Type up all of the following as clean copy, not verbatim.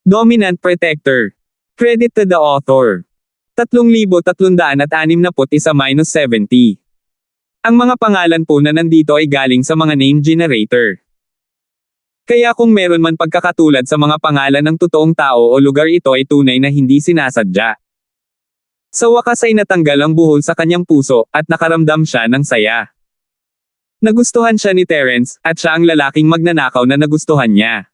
Dominant Protector. Credit to the author. 3,361-70. Ang mga pangalan po na nandito ay galing sa mga name generator. Kaya kung meron man pagkakatulad sa mga pangalan ng totoong tao o lugar, ito ay tunay na hindi sinasadya. Sa wakas ay natanggal ang buhol sa kanyang puso, at nakaramdam siya ng saya. Nagustuhan siya ni Terence, at siya ang lalaking magnanakaw na nagustuhan niya.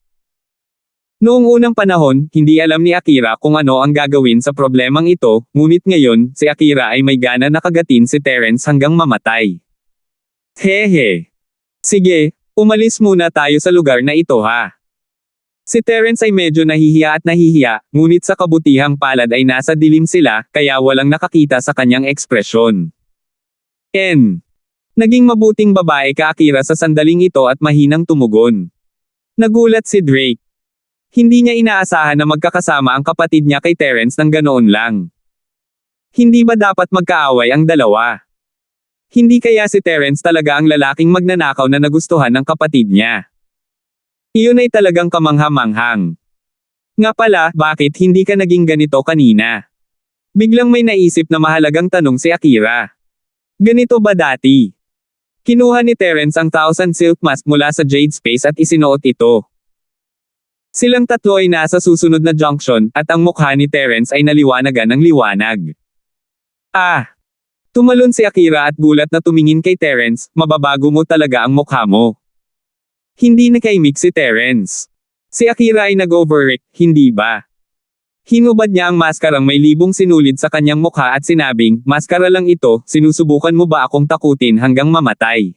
Noong unang panahon, hindi alam ni Akira kung ano ang gagawin sa problemang ito, ngunit ngayon, si Akira ay may gana na kagatin si Terence hanggang mamatay. Hehe. Sige, umalis muna tayo sa lugar na ito ha. Si Terence ay medyo nahihiya, ngunit sa kabutihang palad ay nasa dilim sila, kaya walang nakakita sa kanyang ekspresyon. Naging mabuting babae ka Akira sa sandaling ito at mahinang tumugon. Nagulat si Drake. Hindi niya inaasahan na magkakasama ang kapatid niya kay Terence ng ganoon lang. Hindi ba dapat magkaaway ang dalawa? Hindi kaya si Terence talaga ang lalaking magnanakaw na nagustuhan ng kapatid niya? Iyon ay talagang kamangha-manghang. Nga pala, bakit hindi ka naging ganito kanina? Biglang may naisip na mahalagang tanong si Akira. Ganito ba dati? Kinuha ni Terence ang Thousand Silk Mask mula sa Jade Space at isinuot ito. Silang tatlo ay nasa susunod na junction, at ang mukha ni Terence ay naliwanagan ng liwanag. Tumalon si Akira at gulat na tumingin kay Terence, mababago mo talaga ang mukha mo. Hindi nakaimik si Terence. Si Akira ay nag-overreact, hindi ba? Hinubad niya ang maskarang may libong sinulid sa kanyang mukha at sinabing, maskara lang ito, sinusubukan mo ba akong takutin hanggang mamatay?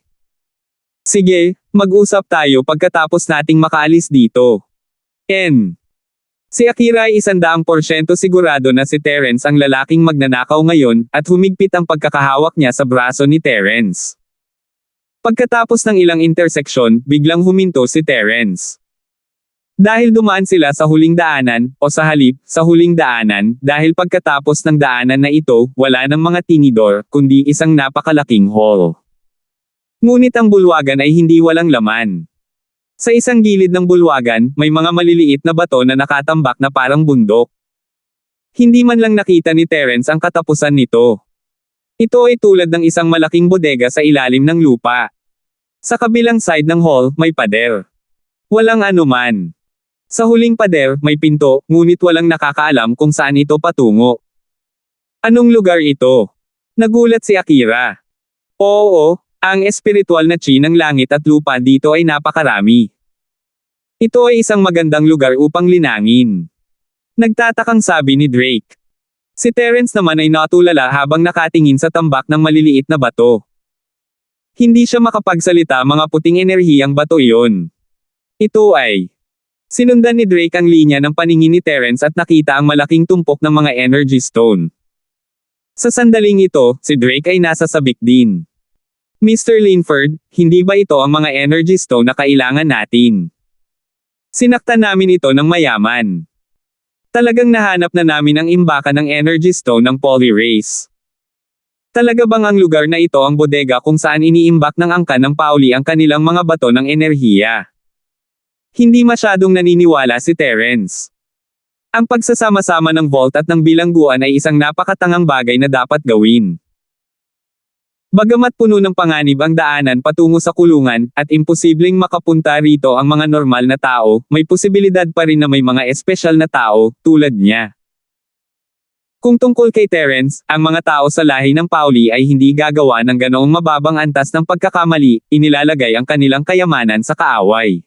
Sige, mag-usap tayo pagkatapos nating makaalis dito. Si Akira ay 100% sigurado na si Terence ang lalaking magnanakaw ngayon, at humigpit ang pagkakahawak niya sa braso ni Terence. Pagkatapos ng ilang interseksyon, biglang huminto si Terence. Dahil dumaan sila sa huling daanan, o sa halip, sa huling daanan, dahil pagkatapos ng daanan na ito, wala ng mga tinidor, kundi isang napakalaking hall. Ngunit ang bulwagan ay hindi walang laman. Sa isang gilid ng bulwagan, may mga maliliit na bato na nakatambak na parang bundok. Hindi man lang nakita ni Terence ang katapusan nito. Ito ay tulad ng isang malaking bodega sa ilalim ng lupa. Sa kabilang side ng hall, may pader. Walang anuman. Sa huling pader, may pinto, ngunit walang nakakaalam kung saan ito patungo. Anong lugar ito? Nagulat si Akira. Oo, ang espiritual na chi ng langit at lupa dito ay napakarami. Ito ay isang magandang lugar upang linangin. Nagtatakang sabi ni Drake. Si Terence naman ay natulala habang nakatingin sa tambak ng maliliit na bato. Hindi siya makapagsalita, mga puting enerhiyang bato iyon. Ito ay... Sinundan ni Drake ang linya ng paningin ni Terence at nakita ang malaking tumpok ng mga energy stone. Sa sandaling ito, si Drake ay nasa sabik din. Mr. Linford, hindi ba ito ang mga energy stone na kailangan natin? Sinaktan namin ito ng mayaman. Talagang nahanap na namin ang imbakan ng energy stone ng Polyrace. Talaga bang ang lugar na ito ang bodega kung saan iniimbak ng angkan ng Pauli ang kanilang mga bato ng enerhiya? Hindi masyadong naniniwala si Terence. Ang pagsasama-sama ng vault at ng bilangguan ay isang napakatangang bagay na dapat gawin. Bagamat puno ng panganib ang daanan patungo sa kulungan, at imposibleng makapunta rito ang mga normal na tao, may posibilidad pa rin na may mga espesyal na tao, tulad niya. Kung tungkol kay Terence, ang mga tao sa lahi ng Pauli ay hindi gagawa ng ganoong mababang antas ng pagkakamali, inilalagay ang kanilang kayamanan sa kaaway.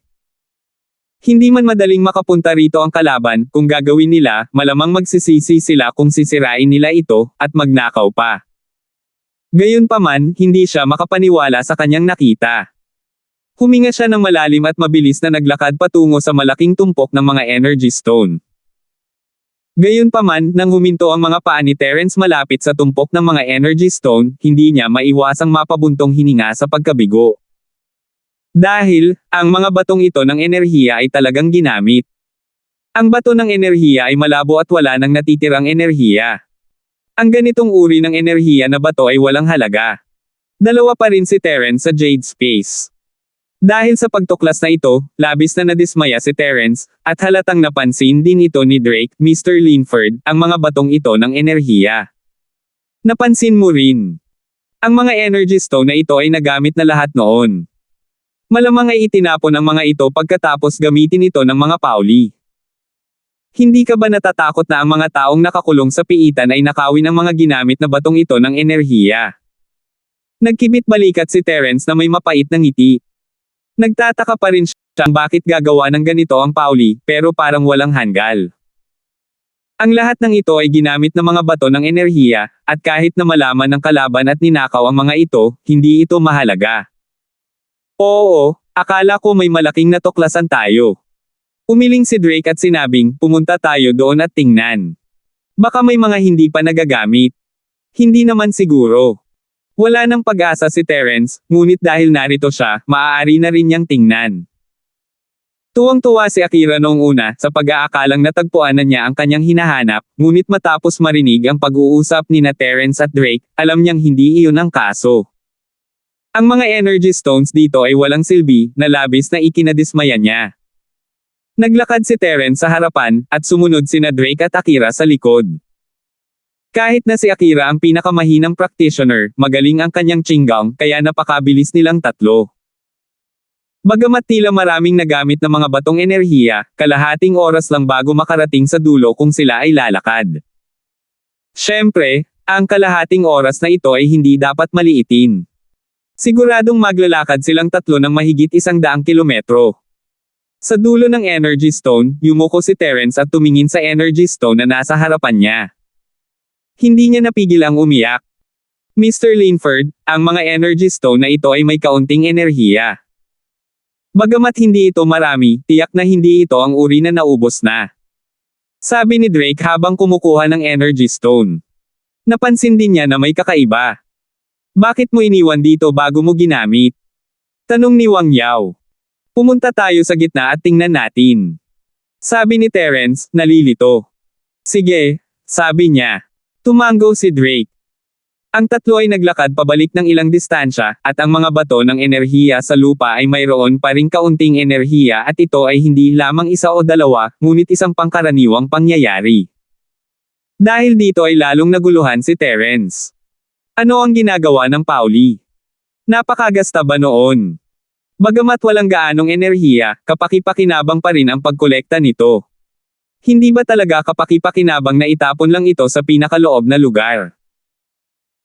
Hindi man madaling makapunta rito ang kalaban, kung gagawin nila, malamang magsisisi sila kung sisirain nila ito, at magnakaw pa. Gayunpaman, hindi siya makapaniwala sa kanyang nakita. Huminga siya ng malalim at mabilis na naglakad patungo sa malaking tumpok ng mga energy stone. Gayunpaman, nang huminto ang mga paa ni Terence malapit sa tumpok ng mga energy stone, hindi niya maiwasang mapabuntong hininga sa pagkabigo. Dahil, ang mga batong ito ng enerhiya ay talagang ginamit. Ang bato ng enerhiya ay malabo at wala nang natitirang enerhiya. Ang ganitong uri ng enerhiya na bato ay walang halaga. Dalawa pa rin si Terence sa Jade Space. Dahil sa pagtuklas na ito, labis na nadismaya si Terence, at halatang napansin din ito ni Drake, Mr. Linford, ang mga batong ito ng enerhiya. Napansin mo rin. Ang mga energy stone na ito ay nagamit na lahat noon. Malamang ay itinapon ang mga ito pagkatapos gamitin ito ng mga Pauli. Hindi ka ba natatakot na ang mga taong nakakulong sa piitan ay nakawin ang mga ginamit na batong ito ng enerhiya? Nagkibit balikat si Terence na may mapait na ngiti. Nagtataka pa rin siya bakit gagawa ng ganito ang Pauli, pero parang walang hanggal. Ang lahat ng ito ay ginamit na mga bato ng enerhiya, at kahit na malaman ng kalaban at ninakaw ang mga ito, hindi ito mahalaga. Oo, akala ko may malaking natuklasan tayo. Umiling si Drake at sinabing, pumunta tayo doon at tingnan. Baka may mga hindi pa nagagamit. Hindi naman siguro. Wala nang pag-asa si Terence, ngunit dahil narito siya, maaari na rin niyang tingnan. Tuwang-tuwa si Akira noong una sa pag-aakalang natagpuan na niya ang kanyang hinahanap, ngunit matapos marinig ang pag-uusap nina Terence at Drake, alam niyang hindi iyon ang kaso. Ang mga energy stones dito ay walang silbi, na labis na ikinadismaya niya. Naglakad si Terence sa harapan, at sumunod sina Drake at Akira sa likod. Kahit na si Akira ang pinakamahinang practitioner, magaling ang kanyang Qigong, kaya napakabilis nilang tatlo. Bagamat tila maraming nagamit na mga batong enerhiya, kalahating oras lang bago makarating sa dulo kung sila ay lalakad. Siyempre, ang kalahating oras na ito ay hindi dapat maliitin. Siguradong maglalakad silang tatlo ng mahigit 100 kilometro. Sa dulo ng energy stone, yumuko si Terence at tumingin sa energy stone na nasa harapan niya. Hindi niya napigil ang umiyak. Mr. Linford, ang mga energy stone na ito ay may kaunting enerhiya. Bagamat hindi ito marami, tiyak na hindi ito ang uri na naubos na. Sabi ni Drake habang kumukuha ng energy stone. Napansin din niya na may kakaiba. Bakit mo iniwan dito bago mo ginamit? Tanong ni Wang Yao. Pumunta tayo sa gitna at tingnan natin. Sabi ni Terence, nalilito. Sige, sabi niya. Tumango si Drake. Ang tatlo ay naglakad pabalik ng ilang distansya, at ang mga bato ng enerhiya sa lupa ay mayroon pa ring kaunting enerhiya at ito ay hindi lamang isa o dalawa, ngunit isang pangkaraniwang pangyayari. Dahil dito ay lalong naguluhan si Terence. Ano ang ginagawa ng Pauli? Napakagasta ba noon? Bagamat walang gaanong enerhiya, kapaki-pakinabang pa rin ang pagkolekta nito. Hindi ba talaga kapaki-pakinabang na itapon lang ito sa pinakaloob na lugar?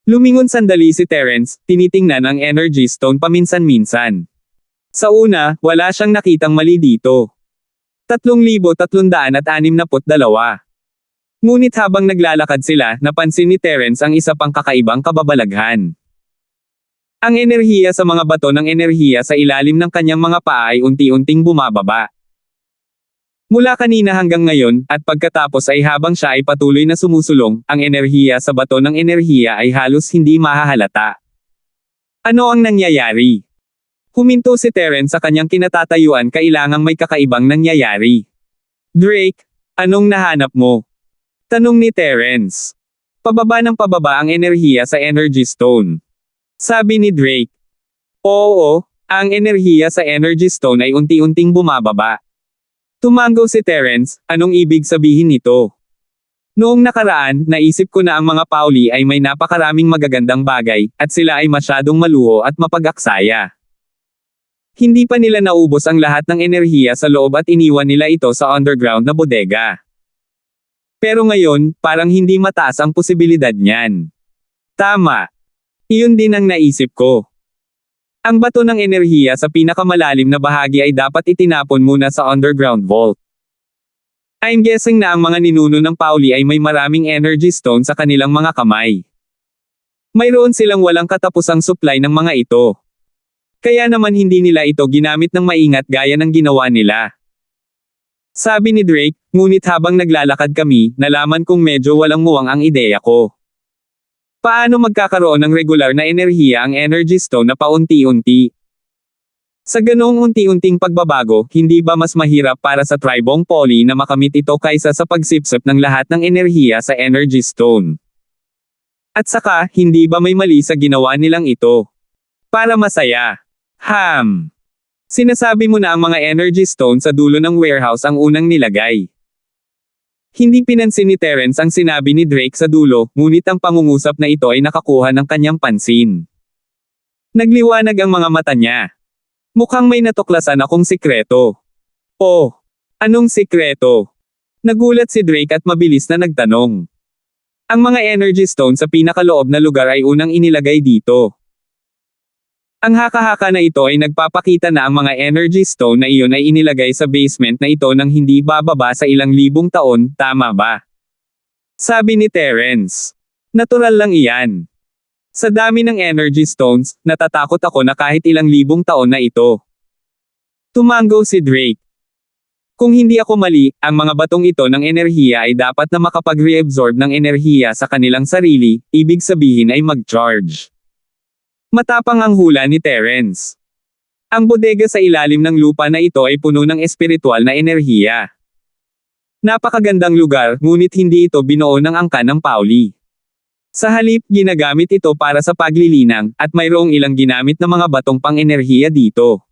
Lumingon sandali si Terence, tinitingnan ang energy stone paminsan-minsan. Sa una, wala siyang nakitang mali dito. 3,362. Ngunit habang naglalakad sila, napansin ni Terence ang isa pang kakaibang kababalaghan. Ang enerhiya sa mga bato ng enerhiya sa ilalim ng kanyang mga paa ay unti-unting bumababa. Mula kanina hanggang ngayon, at pagkatapos ay habang siya ay patuloy na sumusulong, ang enerhiya sa bato ng enerhiya ay halos hindi mahahalata. Ano ang nangyayari? Huminto si Terence sa kanyang kinatatayuan, kailangang may kakaibang nangyayari. Drake, anong nahanap mo? Tanong ni Terence. Pababa ng pababa ang enerhiya sa energy stone. Sabi ni Drake. Oo, ang enerhiya sa energy stone ay unti-unting bumababa. Tumango si Terence, anong ibig sabihin nito? Noong nakaraan, naisip ko na ang mga Pauli ay may napakaraming magagandang bagay, at sila ay masyadong maluho at mapag-aksaya. Hindi pa nila naubos ang lahat ng enerhiya sa loob at iniwan nila ito sa underground na bodega. Pero ngayon, parang hindi mataas ang posibilidad niyan. Tama. Iyon din ang naisip ko. Ang bato ng enerhiya sa pinakamalalim na bahagi ay dapat itinapon muna sa underground vault. I'm guessing na ang mga ninuno ng Pauli ay may maraming energy stone sa kanilang mga kamay. Mayroon silang walang katapusang supply ng mga ito. Kaya naman hindi nila ito ginamit ng maingat gaya ng ginawa nila. Sabi ni Drake, ngunit habang naglalakad kami, nalaman kong medyo walang muwang ang ideya ko. Paano magkakaroon ng regular na enerhiya ang energy stone na paunti-unti? Sa ganoong unti-unting pagbabago, hindi ba mas mahirap para sa Tribong Pauli na makamit ito kaysa sa pagsipsip ng lahat ng enerhiya sa energy stone? At saka, hindi ba may mali sa ginawa nilang ito? Para masaya. Sinasabi mo na ang mga energy stone sa dulo ng warehouse ang unang nilagay. Hindi pinansin ni Terence ang sinabi ni Drake sa dulo, ngunit ang pangungusap na ito ay nakakuha ng kanyang pansin. Nagliwanag ang mga mata niya. Mukhang may natuklasan akong sikreto. Oh, anong sikreto? Nagulat si Drake at mabilis na nagtanong. Ang mga energy stone sa pinakaloob na lugar ay unang inilagay dito. Ang haka-haka na ito ay nagpapakita na ang mga energy stone na iyon ay inilagay sa basement na ito nang hindi bababa sa ilang libong taon, tama ba? Sabi ni Terence. Natural lang iyan. Sa dami ng energy stones, natatakot ako na kahit ilang libong taon na ito. Tumango si Drake. Kung hindi ako mali, ang mga batong ito ng enerhiya ay dapat na makapag-reabsorb ng enerhiya sa kanilang sarili, ibig sabihin ay mag-charge. Matapang ang hula ni Terence. Ang bodega sa ilalim ng lupa na ito ay puno ng espiritual na enerhiya. Napakagandang lugar, ngunit hindi ito binuo ng angkan ng Pauli. Sa halip, ginagamit ito para sa paglilinang, at mayroong ilang ginamit na mga batong pang-enerhiya dito.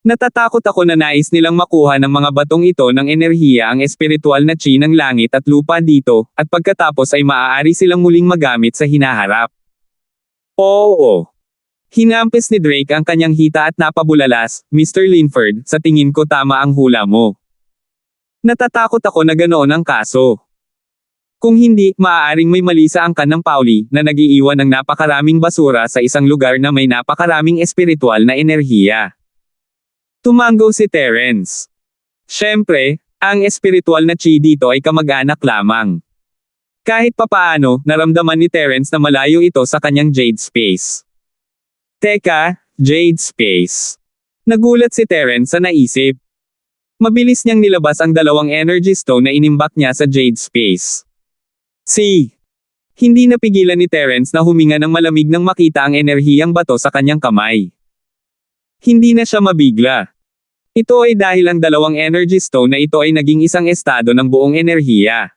Natatakot ako na nais nilang makuha ng mga batong ito ng enerhiya ang espiritual na chi ng langit at lupa dito, at pagkatapos ay maaari silang muling magamit sa hinaharap. Oo. Hinampis ni Drake ang kanyang hita at napabulalas, Mr. Linford, sa tingin ko tama ang hula mo. Natatakot ako na ganoon ang kaso. Kung hindi, maaaring may mali sa angkan ng Pauli, na nagiiwan ng napakaraming basura sa isang lugar na may napakaraming espiritual na enerhiya. Tumango si Terence. Siyempre, ang espiritual na chi dito ay kamag-anak lamang. Kahit papaano, naramdaman ni Terence na malayo ito sa kanyang Jade Space. Teka, Jade Space. Nagulat si Terence sa naisip. Mabilis niyang nilabas ang dalawang energy stone na inimbak niya sa Jade Space. Hindi napigilan ni Terence na huminga ng malamig nang makita ang enerhiyang bato sa kanyang kamay. Hindi na siya mabigla. Ito ay dahil ang dalawang energy stone na ito ay naging isang estado ng buong enerhiya.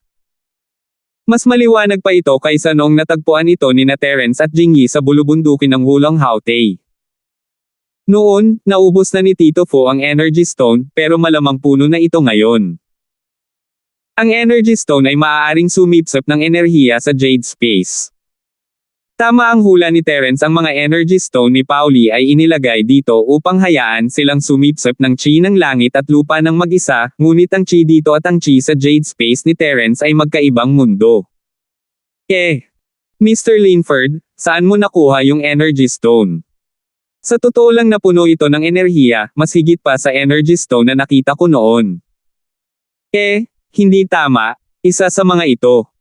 Mas maliwanag pa ito kaysa noong natagpuan ito ni Terence at Jingyi sa bulubundukin ng Wulong Hautay. Noon, naubos na ni Tito Fo ang energy stone, pero malamang puno na ito ngayon. Ang energy stone ay maaaring sumipsip ng enerhiya sa Jade Space. Tama ang hula ni Terence, ang mga energy stone ni Pauli ay inilagay dito upang hayaan silang sumipsip ng chi ng langit at lupa ng mag-isa, ngunit ang chi dito at ang chi sa Jade Space ni Terence ay magkaibang mundo. Mr. Linford, saan mo nakuha yung energy stone? Sa totoo lang na puno ito ng enerhiya, mas higit pa sa energy stone na nakita ko noon. Hindi tama, isa sa mga ito.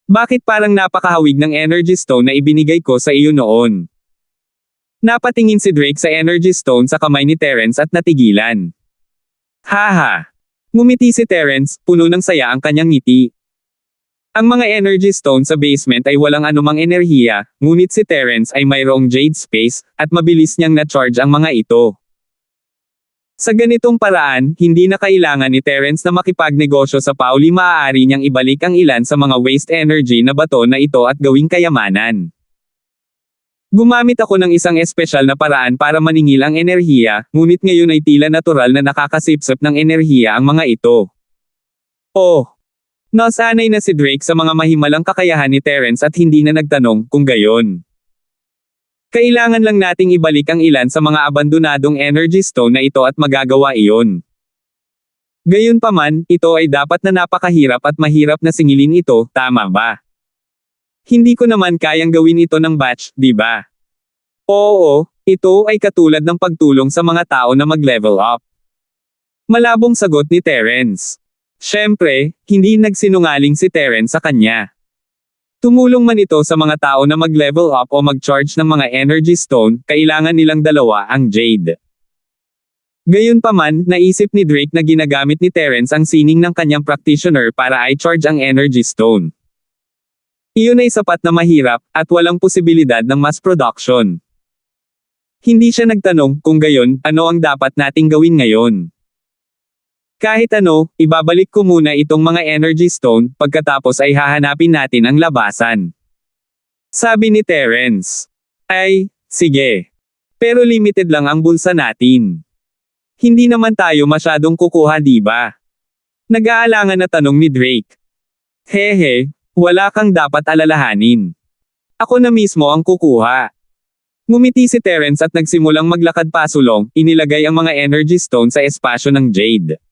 Bakit parang napakahawig ng energy stone na ibinigay ko sa iyo noon? Napatingin si Drake sa energy stone sa kamay ni Terence at natigilan. Haha! Ngumiti si Terence, puno ng saya ang kanyang ngiti. Ang mga energy stone sa basement ay walang anumang enerhiya, ngunit si Terence ay mayroong Jade Space, at mabilis niyang na-charge ang mga ito. Sa ganitong paraan, hindi na kailangan ni Terence na makipagnegosyo sa Pauli, maaari niyang ibalik ang ilan sa mga waste energy na bato na ito at gawing kayamanan. Gumamit ako ng isang espesyal na paraan para maningil ang enerhiya, ngunit ngayon ay tila natural na nakakasipsip ng enerhiya ang mga ito. Nasanay na si Drake sa mga mahimalang kakayahan ni Terence at hindi na nagtanong kung gayon. Kailangan lang nating ibalik ang ilan sa mga abandonadong energy stone na ito at magagawa iyon. Gayunpaman, ito ay dapat na napakahirap at mahirap na singilin ito, tama ba? Hindi ko naman kayang gawin ito ng batch, di ba? Oo, ito ay katulad ng pagtulong sa mga tao na mag-level up. Malabong sagot ni Terence. Siyempre, hindi nagsinungaling si Terence sa kanya. Tumulong man ito sa mga tao na mag-level up o mag-charge ng mga energy stone, kailangan nilang dalawa ang Jade. Gayunpaman, naisip ni Drake na ginagamit ni Terence ang sining ng kanyang practitioner para i-charge ang energy stone. Iyon ay sapat na mahirap, at walang posibilidad ng mass production. Hindi siya nagtanong, kung gayon, ano ang dapat nating gawin ngayon? Kahit ano, ibabalik ko muna itong mga energy stone, pagkatapos ay hahanapin natin ang labasan. Sabi ni Terence. Ay, sige. Pero limited lang ang bulsa natin. Hindi naman tayo masyadong kukuha, di ba? Nag-aalangan na tanong ni Drake. Hehe, wala kang dapat alalahanin. Ako na mismo ang kukuha. Ngumiti si Terence at nagsimulang maglakad pasulong, inilagay ang mga energy stone sa espasyo ng Jade.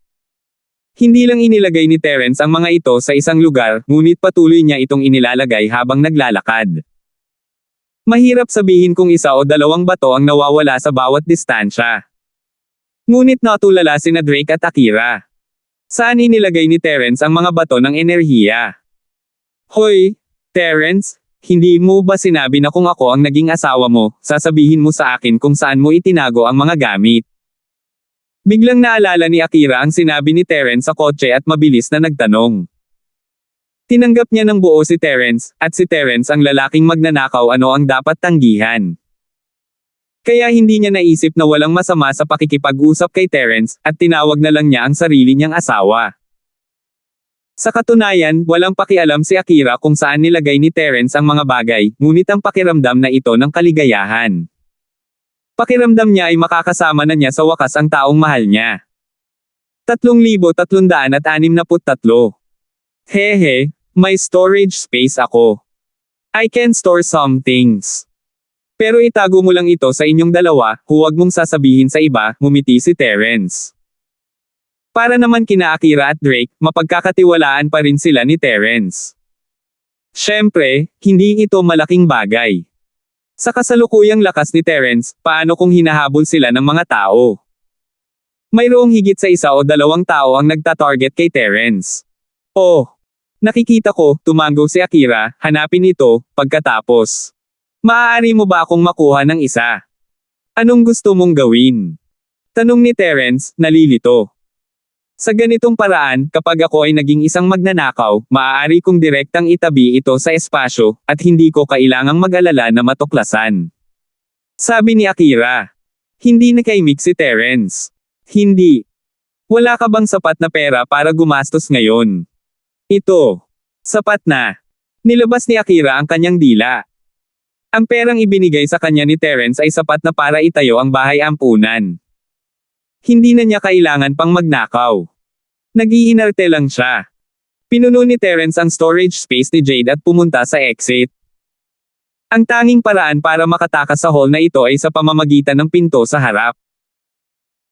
Hindi lang inilagay ni Terence ang mga ito sa isang lugar, ngunit patuloy niya itong inilalagay habang naglalakad. Mahirap sabihin kung isa o dalawang bato ang nawawala sa bawat distansya. Ngunit natulala sina Drake at Akira. Saan inilagay ni Terence ang mga bato ng enerhiya? Hoy, Terence, hindi mo ba sinabi na kung ako ang naging asawa mo, sasabihin mo sa akin kung saan mo itinago ang mga gamit? Biglang naalala ni Akira ang sinabi ni Terence sa kotse at mabilis na nagtanong. Tinanggap niya ng buo si Terence, at si Terence ang lalaking magnanakaw ano ang dapat tanggihan. Kaya hindi niya naisip na walang masama sa pakikipag-usap kay Terence, at tinawag na lang niya ang sarili niyang asawa. Sa katunayan, walang pakialam si Akira kung saan nilagay ni Terence ang mga bagay, ngunit ang pakiramdam na ito ng kaligayahan. Pakiramdam niya ay makakasama na niya sa wakas ang taong mahal niya. 3,363. Hehe, may storage space ako. I can store some things. Pero itago mo lang ito sa inyong dalawa, huwag mong sasabihin sa iba, ngumiti si Terence. Para naman kina Akira at Drake, mapagkakatiwalaan pa rin sila ni Terence. Siyempre, hindi ito malaking bagay. Sa kasalukuyang lakas ni Terence, paano kung hinahabol sila ng mga tao? Mayroong higit sa isa o dalawang tao ang nagtatarget kay Terence. Oh, nakikita ko, tumango si Akira, hanapin ito, pagkatapos. Maaari mo ba akong makuha ng isa? Anong gusto mong gawin? Tanong ni Terence, nalilito. Sa ganitong paraan, kapag ako ay naging isang magnanakaw, maaari kong direktang itabi ito sa espasyo, at hindi ko kailangang mag-alala na matuklasan. Sabi ni Akira. Hindi nakaimik si Terence. Hindi. Wala ka bang sapat na pera para gumastos ngayon? Ito. Sapat na. Nilabas ni Akira ang kanyang dila. Ang perang ibinigay sa kanya ni Terence ay sapat na para itayo ang bahay ampunan. Hindi na niya kailangan pang magnakaw. Nag-iinarte lang siya. Pinuno ni Terence ang storage space ni Jade at pumunta sa exit. Ang tanging paraan para makatakas sa hall na ito ay sa pamamagitan ng pinto sa harap.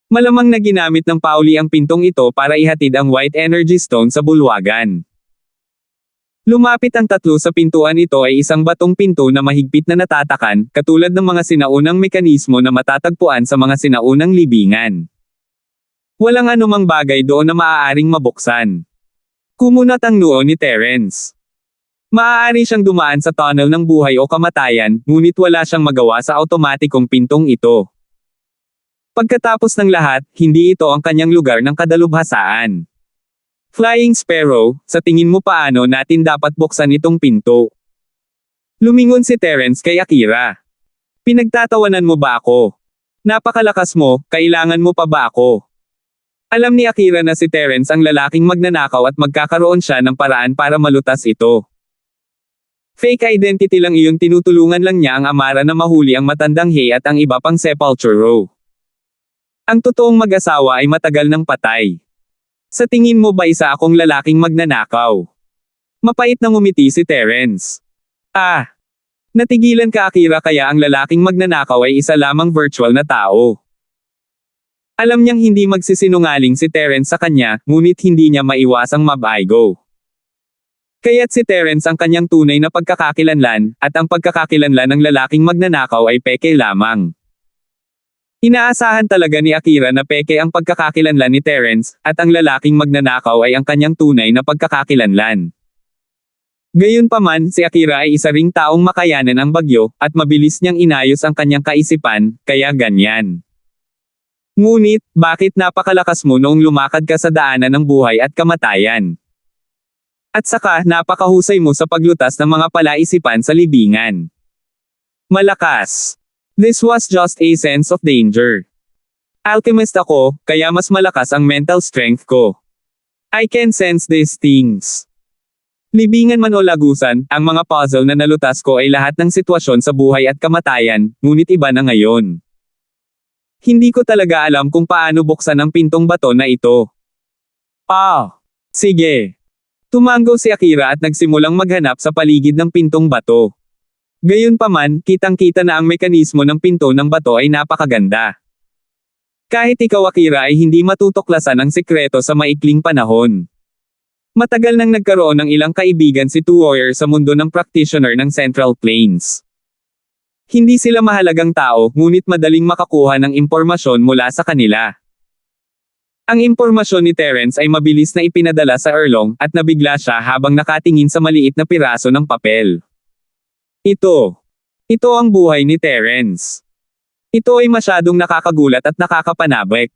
Malamang na ginamit ng Pauli ang pintong ito para ihatid ang White Energy Stone sa bulwagan. Lumapit ang tatlo sa pintuan. Ito ay isang batong pinto na mahigpit na natatakan, katulad ng mga sinaunang mekanismo na matatagpuan sa mga sinaunang libingan. Walang anumang bagay doon na maaaring mabuksan. Kumunat ang noo ni Terence. Maaari siyang dumaan sa tunnel ng buhay o kamatayan, ngunit wala siyang magawa sa automatikong pintong ito. Pagkatapos ng lahat, hindi ito ang kanyang lugar ng kadalubhasaan. Flying Sparrow, sa tingin mo paano natin dapat buksan itong pinto? Lumingon si Terence kay Akira. Pinagtatawanan mo ba ako? Napakalakas mo, kailangan mo pa ba ako? Alam ni Akira na si Terence ang lalaking magnanakaw at magkakaroon siya ng paraan para malutas ito. Fake identity lang iyon, tinutulungan lang niya ang Amara na mahuli ang matandang Hei at ang iba pang Sepulture Row. Ang totoong mag-asawa ay matagal nang patay. Sa tingin mo ba isa akong lalaking magnanakaw? Mapait na ngumiti si Terence. Natigilan ka Akira, kaya ang lalaking magnanakaw ay isa lamang virtual na tao. Alam niyang hindi magsisinungaling si Terence sa kanya, ngunit hindi niya maiwasang mabaigo. Kaya't si Terence ang kanyang tunay na pagkakakilanlan, at ang pagkakakilanlan ng lalaking magnanakaw ay peke lamang. Inaasahan talaga ni Akira na peke ang pagkakakilanlan ni Terence, at ang lalaking magnanakaw ay ang kanyang tunay na pagkakakilanlan. Gayunpaman, si Akira ay isa ring taong makayanan ang bagyo, at mabilis niyang inayos ang kanyang kaisipan, kaya ganyan. Ngunit, bakit napakalakas mo noong lumakad ka sa daanan ng buhay at kamatayan? At saka, napakahusay mo sa paglutas ng mga palaisipan sa libingan. Malakas. This was just a sense of danger. Alchemist ako, kaya mas malakas ang mental strength ko. I can sense these things. Libingan man o lagusan, ang mga puzzle na nalutas ko ay lahat ng sitwasyon sa buhay at kamatayan, ngunit iba na ngayon. Hindi ko talaga alam kung paano buksan ang pintong bato na ito. Sige. Tumango si Akira at nagsimulang maghanap sa paligid ng pintong bato. Gayunpaman, kitang-kita na ang mekanismo ng pinto ng bato ay napakaganda. Kahit ikaw Akira ay hindi matutuklasan ang sikreto sa maikling panahon. Matagal nang nagkaroon ng ilang kaibigan si Two Warrior sa mundo ng practitioner ng Central Plains. Hindi sila mahalagang tao, ngunit madaling makakuha ng impormasyon mula sa kanila. Ang impormasyon ni Terence ay mabilis na ipinadala sa Erlong, at nabigla siya habang nakatingin sa maliit na piraso ng papel. Ito ang buhay ni Terence. Ito ay masyadong nakakagulat at nakakapanabik.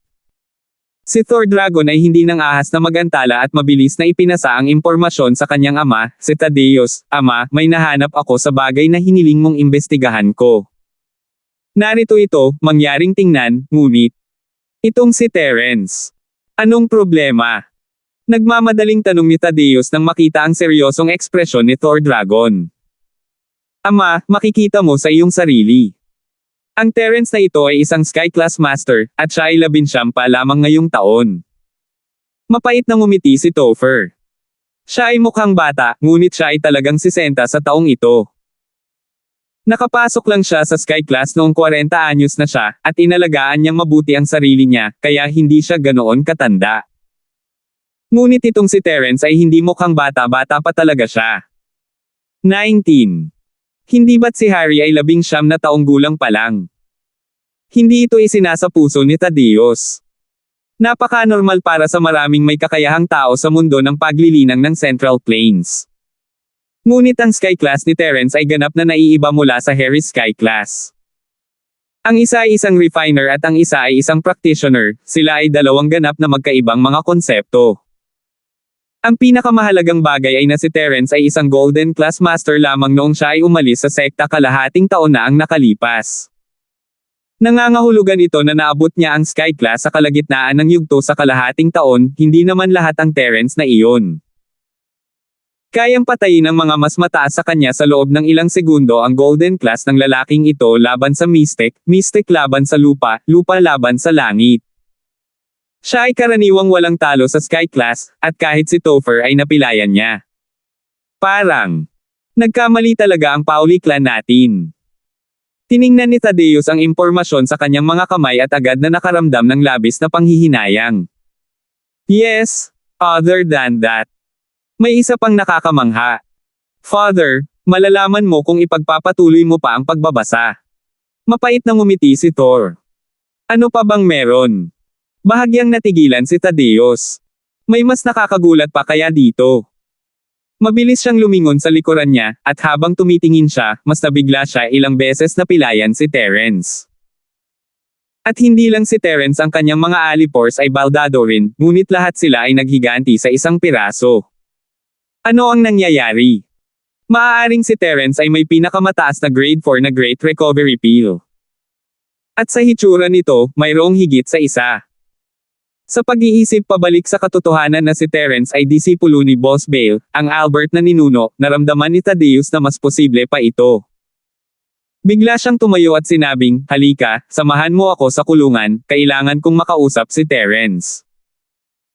Si Thor Dragon ay hindi nang ahas na magantala at mabilis na ipinasa ang impormasyon sa kanyang ama, si Thaddeus. Ama, may nahanap ako sa bagay na hiniling mong imbestigahan ko. Narito ito, mangyaring tingnan, ngunit itong si Terence. Anong problema? Nagmamadaling tanong ni Thaddeus nang makita ang seryosong ekspresyon ni Thor Dragon. Ama, makikita mo sa iyong sarili. Ang Terence na ito ay isang Sky Class Master, at siya ay 19 pa lamang ngayong taon. Mapait na ngumiti si Topher. Siya ay mukhang bata, ngunit siya ay talagang 60 sa taong ito. Nakapasok lang siya sa Sky Class noong 40 anyos na siya, at inalagaan niyang mabuti ang sarili niya, kaya hindi siya ganoon katanda. Ngunit itong si Terence ay hindi mukhang bata-bata pa talaga siya. 19. Hindi ba't si Harry ay 19 na taong gulang pa lang? Hindi ito isinasa puso ni Thaddeus. Napaka-normal para sa maraming may kakayahang tao sa mundo ng paglilinang ng Central Plains. Ngunit ang Sky Class ni Terence ay ganap na naiiba mula sa Harry's Sky Class. Ang isa ay isang refiner at ang isa ay isang practitioner, sila ay dalawang ganap na magkaibang mga konsepto. Ang pinakamahalagang bagay ay na si Terence ay isang Golden Class Master lamang noong siya ay umalis sa sekta kalahating taon na ang nakalipas. Nangangahulugan ito na naabot niya ang Sky Class sa kalagitnaan ng yugto sa kalahating taon, hindi naman lahat ang Terence na iyon. Kayang patayin ng mga mas mataas sa kanya sa loob ng ilang segundo ang Golden Class ng lalaking ito laban sa Mystic, Mystic laban sa Lupa, Lupa laban sa Langit. Siya ay karaniwang walang talo sa Sky Class, at kahit si Topher ay napilayan niya. Parang nagkamali talaga ang Pauli clan natin. Tiningnan ni Thaddeus ang impormasyon sa kanyang mga kamay at agad na nakaramdam ng labis na panghihinayang. Yes, other than that. May isa pang nakakamangha. Father, malalaman mo kung ipagpapatuloy mo pa ang pagbabasa. Mapait na ngumiti si Thor. Ano pa bang meron? Bahagyang natigilan si Thaddeus. May mas nakakagulat pa kaya dito. Mabilis siyang lumingon sa likuran niya, at habang tumitingin siya, mas nabigla siya ilang beses na pilayan si Terence. At hindi lang si Terence ang kanyang mga alipores ay baldado rin, ngunit lahat sila ay naghiganti sa isang piraso. Ano ang nangyayari? Maaaring si Terence ay may pinakamataas na grade 4 na Great Recovery Pill. At sa hitsura nito, mayroong higit sa isa. Sa pag-iisip pabalik sa katotohanan na si Terence ay disipulo ni Boss Bale, ang Albert na ninuno, naramdaman ni Thaddeus na mas posible pa ito. Bigla siyang tumayo at sinabing, halika, samahan mo ako sa kulungan, kailangan kong makausap si Terence.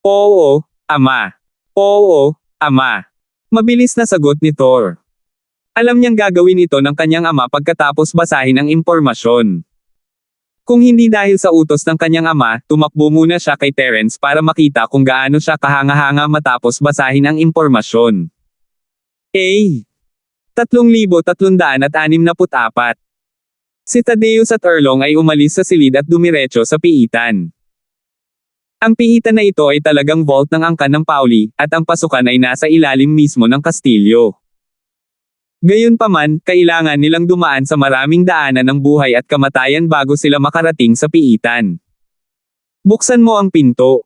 Oo, ama. Oo, ama. Mabilis na sagot ni Thor. Alam niyang gagawin ito ng kanyang ama pagkatapos basahin ang impormasyon. Kung hindi dahil sa utos ng kanyang ama, tumakbo muna siya kay Terence para makita kung gaano siya kahanga-hanga matapos basahin ang impormasyon. 3,364. Si Thaddeus at Erlong ay umalis sa silid at dumiretso sa piitan. Ang piitan na ito ay talagang vault ng angkan ng Pauli, at ang pasukan ay nasa ilalim mismo ng kastilyo. Gayunpaman, kailangan nilang dumaan sa maraming daanan ng buhay at kamatayan bago sila makarating sa piitan. Buksan mo ang pinto.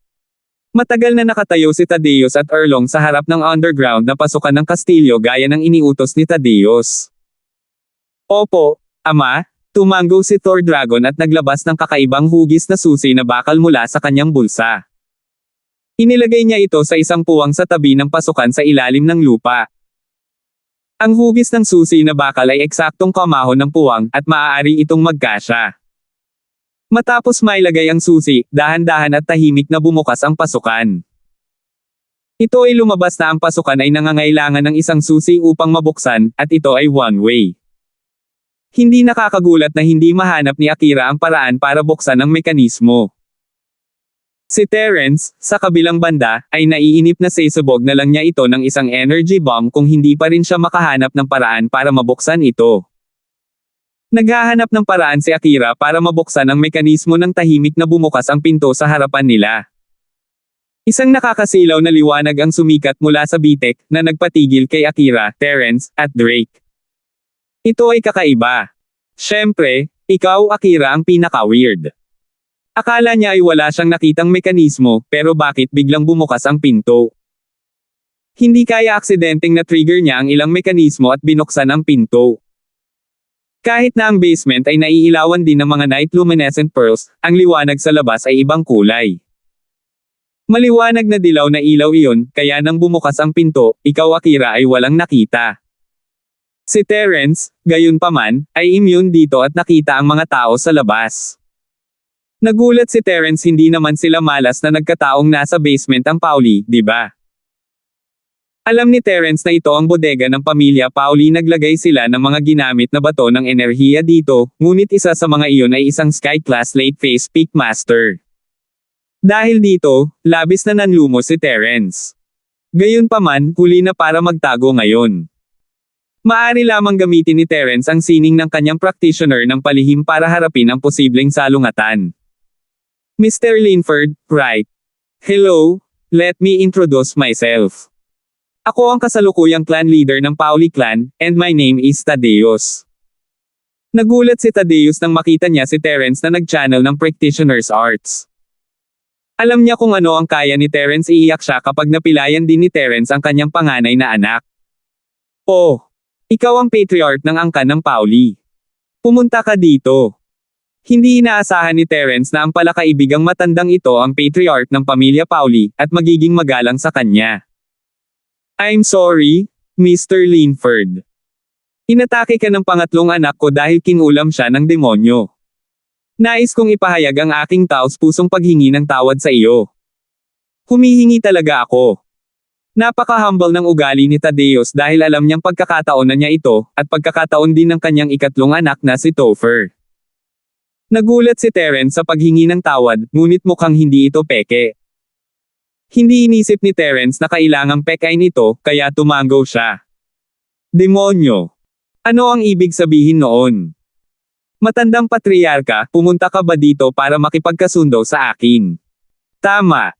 Matagal na nakatayo si Thaddeus at Erlong sa harap ng underground na pasukan ng kastilyo gaya ng iniutos ni Thaddeus. Opo, ama. Tumango si Thor Dragon at naglabas ng kakaibang hugis na susi na bakal mula sa kanyang bulsa. Inilagay niya ito sa isang puwang sa tabi ng pasukan sa ilalim ng lupa. Ang hugis ng susi na bakal ay eksaktong kamahon ng puwang, at maaari itong magkasya. Matapos mailagay ang susi, dahan-dahan at tahimik na bumukas ang pasukan. Ito ay lumabas na ang pasukan ay nangangailangan ng isang susi upang mabuksan, at ito ay one-way. Hindi nakakagulat na hindi mahanap ni Akira ang paraan para buksan ang mekanismo. Si Terence, sa kabilang banda, ay naiinip na sisubog na lang niya ito ng isang energy bomb kung hindi pa rin siya makahanap ng paraan para mabuksan ito. Naghahanap ng paraan si Akira para mabuksan ang mekanismo ng tahimik na bumukas ang pinto sa harapan nila. Isang nakakasilaw na liwanag ang sumikat mula sa bitek na nagpatigil kay Akira, Terence, at Drake. Ito ay kakaiba. Siyempre, ikaw Akira ang pinaka-weird. Akala niya ay wala siyang nakitang mekanismo, pero bakit biglang bumukas ang pinto? Hindi kaya aksidenteng na-trigger niya ang ilang mekanismo at binuksan ang pinto. Kahit na ang basement ay naiilawan din ng mga night luminescent pearls, ang liwanag sa labas ay ibang kulay. Maliwanag na dilaw na ilaw iyon, kaya nang bumukas ang pinto, ikaw Akira ay walang nakita. Si Terence, gayunpaman, ay immune dito at nakita ang mga tao sa labas. Nagulat si Terence, hindi naman sila malas na nagkataong nasa basement ang Pauli, di ba? Alam ni Terence na ito ang bodega ng pamilya Pauli, naglagay sila ng mga ginamit na bato ng enerhiya dito, ngunit isa sa mga iyon ay isang Sky-class late-phase peak master. Dahil dito, labis na nanlumo si Terence. Gayunpaman, huli na para magtago ngayon. Maari lamang gamitin ni Terence ang sining ng kanyang practitioner ng palihim para harapin ang posibleng salungatan. Mr. Linford, right? Hello, let me introduce myself. Ako ang kasalukuyang clan leader ng Pauli clan, and my name is Tadeus. Nagulat si Tadeus nang makita niya si Terence na nag-channel ng practitioner's arts. Alam niya kung ano ang kaya ni Terence, iiyak siya kapag napilayan din ni Terence ang kanyang panganay na anak. Oh, ikaw ang patriarch ng angkan ng Pauli. Pumunta ka dito. Hindi inaasahan ni Terence na ang palakaibigang matandang ito ang patriarch ng pamilya Pauli, at magiging magalang sa kanya. I'm sorry, Mr. Linford. Inatake ka ng pangatlong anak ko dahil kinulam siya ng demonyo. Nais kong ipahayag ang aking taos-pusong paghingi ng tawad sa iyo. Humihingi talaga ako. Napaka-humble ng ugali ni Tadeus dahil alam niyang pagkakataon na niya ito, at pagkakataon din ng kanyang ikatlong anak na si Topher. Nagulat si Terence sa paghingi ng tawad, ngunit mukhang hindi ito peke. Hindi inisip ni Terence na kailangang pekain ito, kaya tumango siya. Demonyo! Ano ang ibig sabihin noon? Matandang patriarka, pumunta ka ba dito para makipagkasundo sa akin? Tama.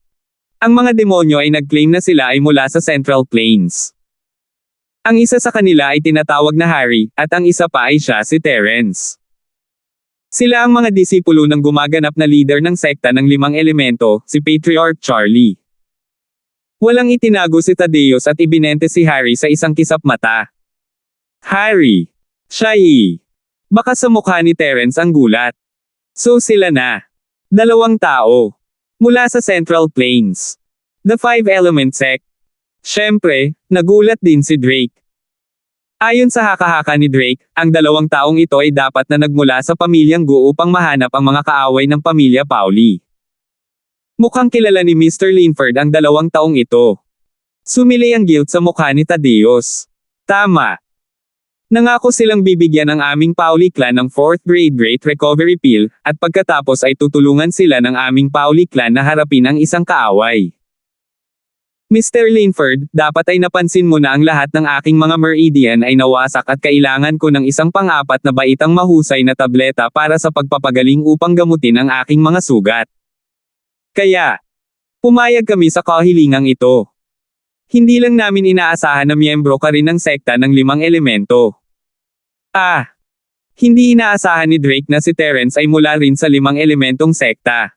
Ang mga demonyo ay nag-claim na sila ay mula sa Central Plains. Ang isa sa kanila ay tinatawag na Harry, at ang isa pa ay siya si Terence. Sila ang mga disipulo ng gumaganap na leader ng sekta ng 5 elemento, si Patriarch Charlie. Walang itinago si Tadeus at ibinente si Harry sa isang kisap mata. Harry! Siya Baka sa mukha ni Terence ang gulat. So sila na. 2 tao. Mula sa Central Plains. The 5 Element Sect. Siyempre, nagulat din si Drake. Ayon sa haka-haka ni Drake, ang 2 taong ito ay dapat na nagmula sa pamilyang Gu upang mahanap ang mga kaaway ng pamilya Pauli. Mukhang kilala ni Mr. Linford ang 2 taong ito. Sumili ang guilt sa mukha ni Tadeus. Tama. Nangako silang bibigyan ng aming Pauli clan ng 4th grade Great Recovery Pill, at pagkatapos ay tutulungan sila ng aming Pauli clan na harapin ang isang kaaway. Mr. Linford, dapat ay napansin mo na ang lahat ng aking mga meridian ay nawasak at kailangan ko ng isang pang-4 na baitang mahusay na tableta para sa pagpapagaling upang gamutin ang aking mga sugat. Kaya, pumayag kami sa kahilingang ito. Hindi lang namin inaasahan na miyembro ka rin ng sekta ng 5 elemento. Hindi inaasahan ni Drake na si Terence ay mula rin sa 5 elementong sekta.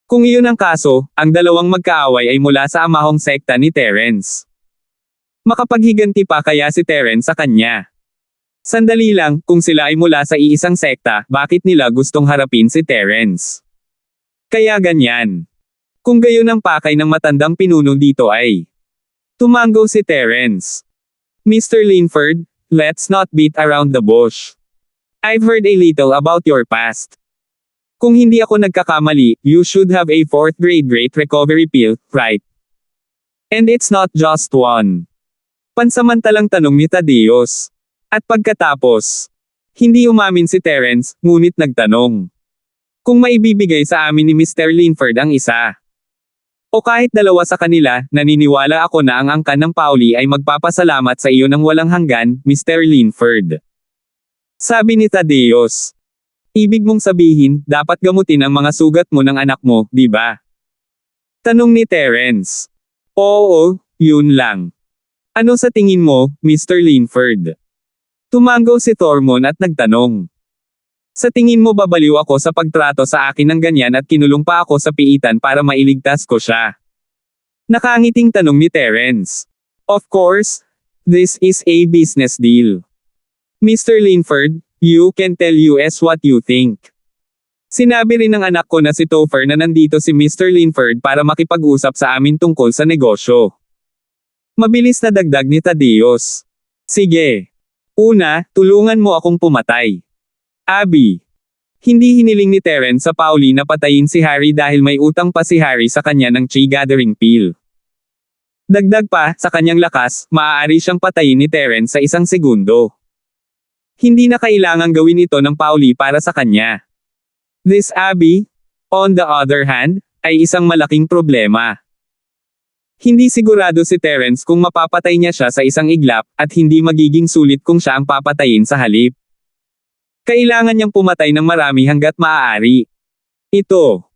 Kung iyon ang kaso, ang 2 magkaaway ay mula sa amahong sekta ni Terence. Makapaghiganti pa kaya si Terence sa kanya. Sandali lang, kung sila ay mula sa iisang sekta, bakit nila gustong harapin si Terence? Kaya ganyan. Kung gayon ang pakay ng matandang pinuno dito ay tumango si Terence. Mr. Linford, let's not beat around the bush. I've heard a little about your past. Kung hindi ako nagkakamali, you should have a 4th grade rate recovery pill, right? And it's not just one. Pansamantalang tanong ni Tadeus. At pagkatapos, hindi umamin si Terence, ngunit nagtanong. Kung maibibigay sa amin ni Mr. Linford ang isa. O kahit dalawa sa kanila, naniniwala ako na ang angkan ng Pauli ay magpapasalamat sa iyo ng walang hanggan, Mr. Linford. Sabi ni Tadeus. Ibig mong sabihin, dapat gamutin ang mga sugat mo ng anak mo, di ba? Tanong ni Terence. Oo, yun lang. Ano sa tingin mo, Mr. Linford? Tumango si Thormon at nagtanong. Sa tingin mo babaliw ako sa pagtrato sa akin ng ganyan at kinulong pa ako sa piitan para mailigtas ko siya? Nakangiting tanong ni Terence. Of course, this is a business deal. Mr. Linford, you can tell US what you think. Sinabi rin ng anak ko na si Topher na nandito si Mr. Linford para makipag-usap sa amin tungkol sa negosyo. Mabilis na dagdag ni Tadeus. Sige. Una, tulungan mo akong pumatay. Abby. Hindi hiniling ni Terence sa Pauli na patayin si Harry dahil may utang pa si Harry sa kanya ng Chi Gathering Pill. Dagdag pa, sa kanyang lakas, maaari siyang patayin ni Terence sa 1 segundo. Hindi na kailangang gawin ito ng Pauli para sa kanya. This Abby, on the other hand, ay isang malaking problema. Hindi sigurado si Terence kung mapapatay niya siya sa isang iglap, at hindi magiging sulit kung siya ang papatayin sa halip. Kailangan niyang pumatay ng marami hanggat maaari. Ito.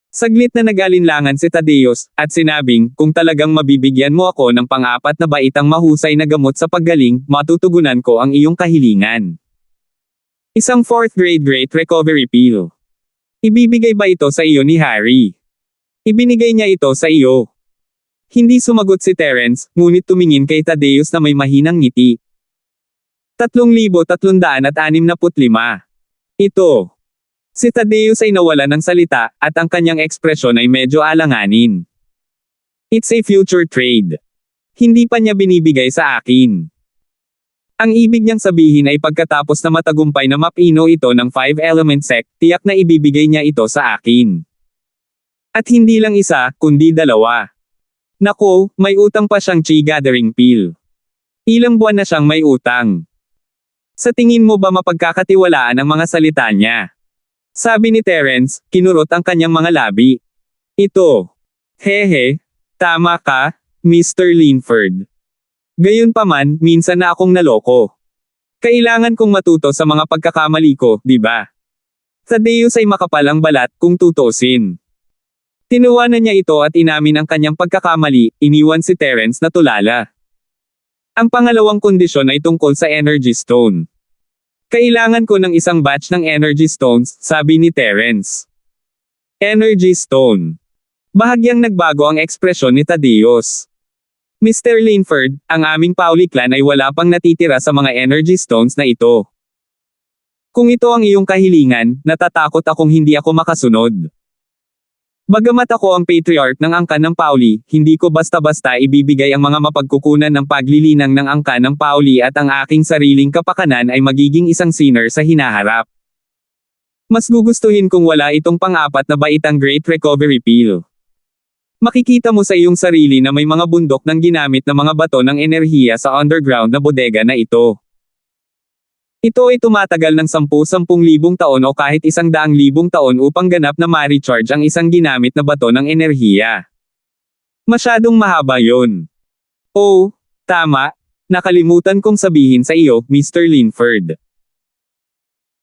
Saglit na nag-alinlangan si Tadeus, at sinabing, kung talagang mabibigyan mo ako ng pang-4 na baitang mahusay na gamot sa paggaling, matutugunan ko ang iyong kahilingan. Isang 4th grade rate recovery pill. Ibibigay ba ito sa iyo ni Harry? Ibinigay niya ito sa iyo. Hindi sumagot si Terence, ngunit tumingin kay Tadeus na may mahinang ngiti. 3,365. Ito. Si Tadeus ay nawala ng salita, at ang kanyang ekspresyon ay medyo alanganin. It's a future trade. Hindi pa niya binibigay sa akin. Ang ibig niyang sabihin ay pagkatapos na matagumpay na mapino ito ng 5-element sect, tiyak na ibibigay niya ito sa akin. At hindi lang isa, kundi 2. Nako, may utang pa siyang Chi Gathering Pill. Ilang buwan na siyang may utang. Sa tingin mo ba mapagkakatiwalaan ang mga salita niya? Sabi ni Terence, kinurot ang kanyang mga labi. Ito. Hehe, tama ka, Mr. Linford. Gayunpaman, minsan na akong naloko. Kailangan kong matuto sa mga pagkakamali ko, di ba? Tadeus ay makapalang balat kung tutusin. Tinuwanan niya ito at inamin ang kanyang pagkakamali, iniwan si Terence na tulala. Ang pangalawang kondisyon ay tungkol sa Energy Stone. Kailangan ko ng isang batch ng Energy Stones, sabi ni Terence. Energy Stone. Bahagyang nagbago ang ekspresyon ni Tadeus. Mr. Linford, ang aming Pauli clan ay wala pang natitira sa mga Energy Stones na ito. Kung ito ang iyong kahilingan, natatakot akong hindi ako makasunod. Bagamat ako ang patriarch ng angkan ng Pauli, hindi ko basta-basta ibibigay ang mga mapagkukunan ng paglilinang ng angkan ng Pauli at ang aking sariling kapakanan ay magiging isang sinner sa hinaharap. Mas gugustuhin kung wala itong pang-4 na baitang Great Recovery Pill. Makikita mo sa iyong sarili na may mga bundok ng ginamit na mga bato ng enerhiya sa underground na bodega na ito. Ito ay tumatagal ng 10,000 taon o kahit 100,000 taon upang ganap na ma-recharge ang isang ginamit na bato ng enerhiya. Masyadong mahaba yon. Oh, tama, nakalimutan kong sabihin sa iyo, Mr. Linford.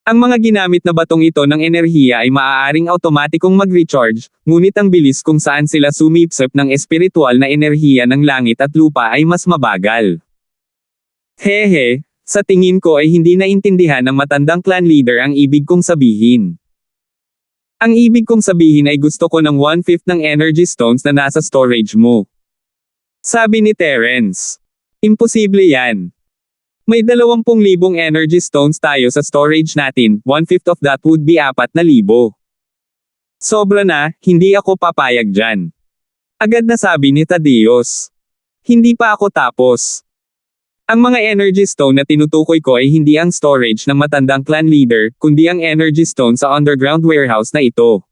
Ang mga ginamit na batong ito ng enerhiya ay maaaring automatikong mag-recharge, ngunit ang bilis kung saan sila sumipsip ng espiritual na enerhiya ng langit at lupa ay mas mabagal. Hehe. Sa tingin ko ay hindi naintindihan ng matandang clan leader ang ibig kong sabihin. Ang ibig kong sabihin ay gusto ko ng 1/5 ng energy stones na nasa storage mo. Sabi ni Terence. Imposible yan. May 20,000 energy stones tayo sa storage natin, 1/5 of that would be 4,000. Sobra na, hindi ako papayag dyan. Agad na sabi ni Tadeus. Hindi pa ako tapos. Ang mga energy stone na tinutukoy ko ay hindi ang storage ng matandang clan leader, kundi ang energy stone sa underground warehouse na ito.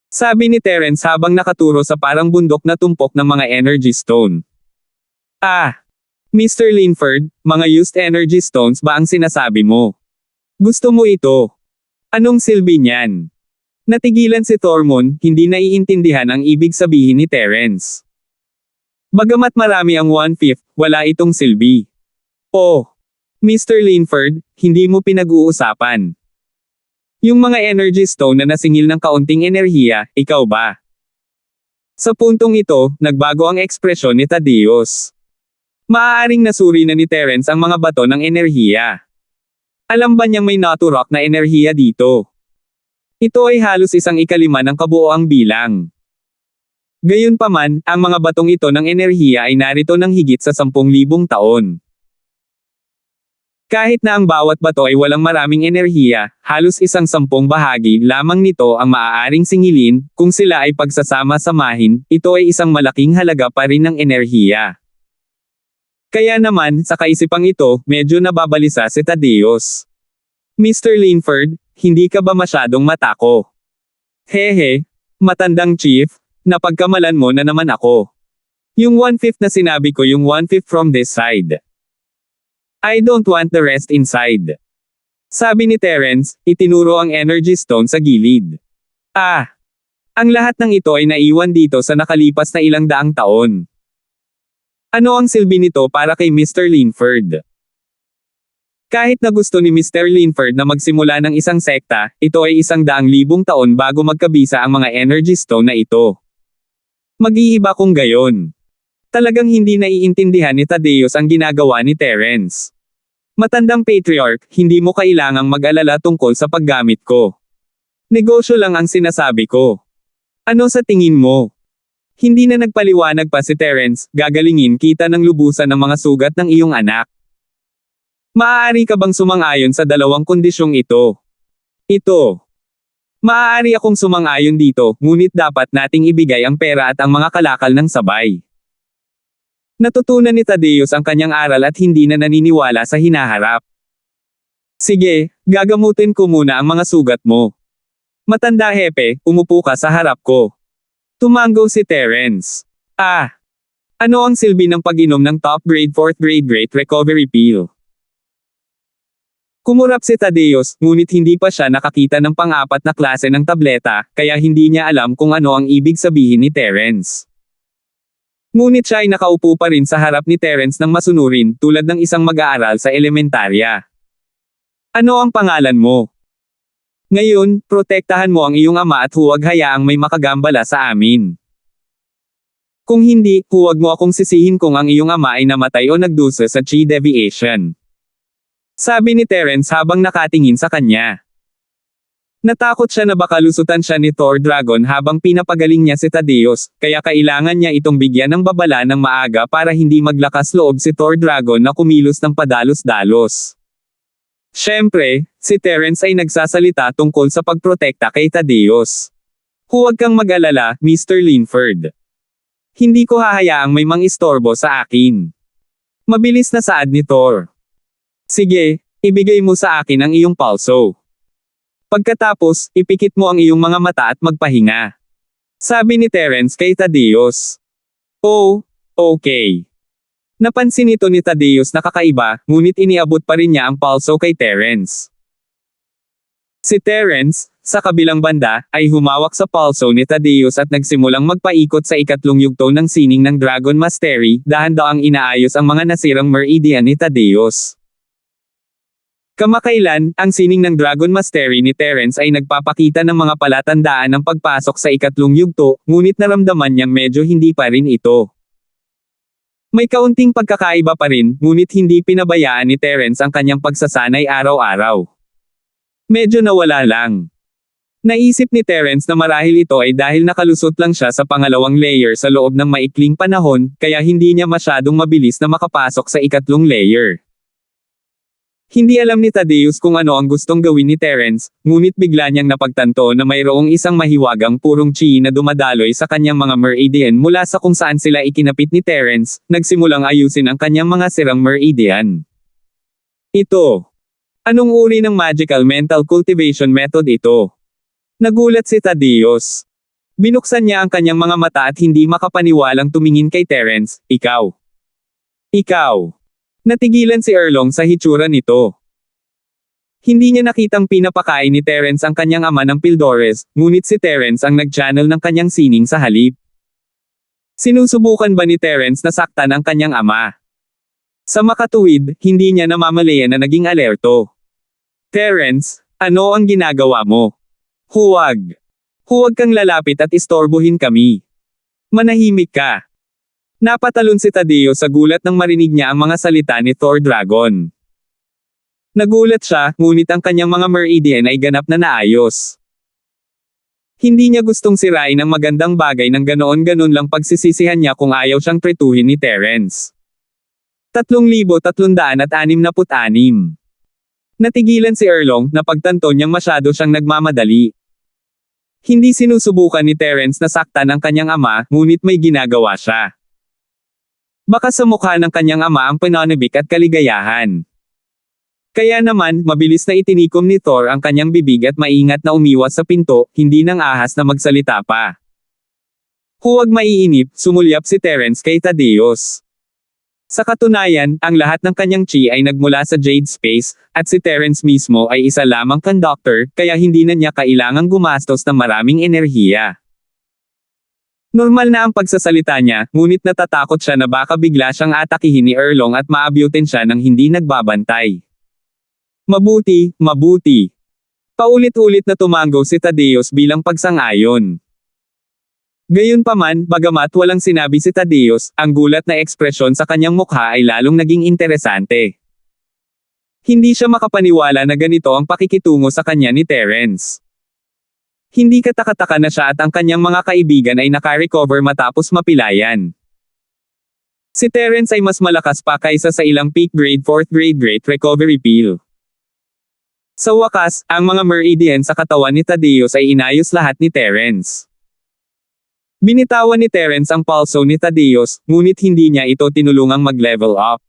Sabi ni Terence habang nakaturo sa parang bundok na tumpok ng mga energy stone. Ah! Mr. Linford, mga used energy stones ba ang sinasabi mo? Gusto mo ito? Anong silbi niyan? Natigilan si Thormund, hindi naiintindihan ang ibig sabihin ni Terence. Bagamat marami ang 1/5, wala itong silbi. Oh! Mr. Linford, hindi mo pinag-uusapan. Yung mga energy stone na nasingil ng kaunting enerhiya, ikaw ba? Sa puntong ito, nagbago ang ekspresyon ni Thaddeus. Maaaring nasuri na ni Terence ang mga bato ng enerhiya. Alam ba niyang may naturok na enerhiya dito? Ito ay halos 1/5 ng kabuoang bilang. Gayunpaman, ang mga batong ito ng enerhiya ay narito ng higit sa 10,000 taon. Kahit na ang bawat bato ay walang maraming enerhiya, halos 1/10 bahagi lamang nito ang maaaring singilin, kung sila ay pagsasama-samahin, ito ay isang malaking halaga pa rin ng enerhiya. Kaya naman, sa kaisipang ito, medyo nababalisa si Thaddeus. Mr. Linford, hindi ka ba masyadong matako? Hehe, matandang chief, napagkamalan mo na naman ako. Yung 1/5 na sinabi ko yung 1/5 from this side. I don't want the rest inside. Sabi ni Terence, itinuro ang energy stone sa gilid. Ah! Ang lahat ng ito ay naiwan dito sa nakalipas na ilang daang taon. Ano ang silbi nito para kay Mr. Linford? Kahit na gusto ni Mr. Linford na magsimula ng isang sekta, ito ay 100,000 taon bago magkabisa ang mga energy stone na ito. Mag-iiba kung gayon. Talagang hindi naiintindihan ni Thaddeus ang ginagawa ni Terence. Matandang patriarch, hindi mo kailangang mag-alala tungkol sa paggamit ko. Negosyo lang ang sinasabi ko. Ano sa tingin mo? Hindi na nagpaliwanag pa si Terence, gagalingin kita ng lubusan ng mga sugat ng iyong anak. Maaari ka bang sumang-ayon sa dalawang kondisyong ito? Ito. Maaari akong sumang-ayon dito, ngunit dapat nating ibigay ang pera at ang mga kalakal ng sabay. Natutunan ni Thaddeus ang kanyang aral at hindi na naniniwala sa hinaharap. Sige, gagamutin ko muna ang mga sugat mo. Matanda hepe, umupo ka sa harap ko. Tumango si Terence. Ah! Ano ang silbi ng pag-inom ng top grade 4th grade Great Recovery Pill? Kumurap si Thaddeus, ngunit hindi pa siya nakakita ng pang-apat na klase ng tableta, kaya hindi niya alam kung ano ang ibig sabihin ni Terence. Ngunit siya ay nakaupo pa rin sa harap ni Terence ng masunurin, tulad ng isang mag-aaral sa elementarya. Ano ang pangalan mo? Ngayon, protektahan mo ang iyong ama at huwag hayaang may makagambala sa amin. Kung hindi, huwag mo akong sisihin kung ang iyong ama ay namatay o nagdusa sa chi deviation. Sabi ni Terence habang nakatingin sa kanya. Natakot siya na baka lusutan siya ni Thor Dragon habang pinapagaling niya si Thaddeus, kaya kailangan niya itong bigyan ng babala ng maaga para hindi maglakas loob si Thor Dragon na kumilos ng padalos-dalos. Siyempre, si Terence ay nagsasalita tungkol sa pagprotekta kay Thaddeus. Huwag kang mag-alala, Mr. Linford. Hindi ko hahayaang may mang-istorbo sa akin. Mabilis na saad ni Thor. Sige, ibigay mo sa akin ang iyong palso. Pagkatapos, ipikit mo ang iyong mga mata at magpahinga. Sabi ni Terence kay Thaddeus. Oh, okay. Napansin ito ni Thaddeus na kakaiba, ngunit iniabot pa rin niya ang palso kay Terence. Si Terence, sa kabilang banda, ay humawak sa palso ni Thaddeus at nagsimulang magpaikot sa ikatlong yugto ng sining ng Dragon Mastery, dahan-daang inaayos ang mga nasirang meridian ni Thaddeus. Kamakailan, ang sining ng Dragon Mastery ni Terence ay nagpapakita ng mga palatandaan ng pagpasok sa ikatlong yugto, ngunit naramdaman niyang medyo hindi pa rin ito. May kaunting pagkakaiba pa rin, ngunit hindi pinabayaan ni Terence ang kanyang pagsasanay araw-araw. Medyo nawala lang. Naisip ni Terence na marahil ito ay dahil nakalusot lang siya sa pangalawang layer sa loob ng maikling panahon, kaya hindi niya masyadong mabilis na makapasok sa ikatlong layer. Hindi alam ni Thaddeus kung ano ang gustong gawin ni Terence, ngunit bigla niyang napagtanto na mayroong isang mahiwagang purong chi na dumadaloy sa kanyang mga meridian mula sa kung saan sila ikinapit ni Terence, nagsimulang ayusin ang kanyang mga sirang meridian. Ito. Anong uri ng magical mental cultivation method ito? Nagulat si Thaddeus. Binuksan niya ang kanyang mga mata at hindi makapaniwalang tumingin kay Terence, Ikaw. Natigilan si Erlong sa hitsura nito. Hindi niya nakitang pinapakain ni Terence ang kanyang ama ng Pildores, ngunit si Terence ang nag-channel ng kanyang sining sa halip. Sinusubukan ba ni Terence na saktan ang kanyang ama? Sa makatuwid, hindi niya namamalayan na naging alerto. Terence, ano ang ginagawa mo? Huwag. Huwag kang lalapit at istorbohin kami. Manahimik ka. Napatalon si Tadeo sa gulat nang marinig niya ang mga salita ni Thor Dragon. Nagulat siya, ngunit ang kanyang mga meridian ay ganap na naayos. Hindi niya gustong sirain ang magandang bagay ng ganoon-ganon lang pagsisisihan niya kung ayaw siyang tretuhin ni Terence. 3,366. Natigilan si Erlong na pagtanto niyang masyado siyang nagmamadali. Hindi sinusubukan ni Terence na saktan ang kanyang ama, ngunit may ginagawa siya. Baka sa mukha ng kanyang ama ang pananabik at kaligayahan. Kaya naman, mabilis na itinikom ni Thor ang kanyang bibig at maingat na umiwas sa pinto, hindi nang ahas na magsalita pa. Huwag maiinip, sumulyap si Terence kay Thaddeus. Sa katunayan, ang lahat ng kanyang chi ay nagmula sa Jade Space, at si Terence mismo ay isa lamang conductor, kaya hindi na niya kailangang gumastos ng maraming enerhiya. Normal na ang pagsasalita niya, ngunit natatakot siya na baka bigla siyang atakihin ni Erlong at maabutin siya ng hindi nagbabantay. Mabuti. Paulit-ulit na tumango si Thaddeus bilang pagsang-ayon. Gayunpaman, bagamat walang sinabi si Thaddeus, ang gulat na ekspresyon sa kanyang mukha ay lalong naging interesante. Hindi siya makapaniwala na ganito ang pakikitungo sa kanya ni Terence. Hindi katakataka na siya at ang kanyang mga kaibigan ay nakarecover matapos mapilayan. Si Terence ay mas malakas pa kaysa sa ilang peak grade 4th grade Great Recovery Pill. Sa wakas, ang mga meridian sa katawan ni Thaddeus ay inayos lahat ni Terence. Binitawan ni Terence ang pulso ni Thaddeus, ngunit hindi niya ito tinulungang mag-level up.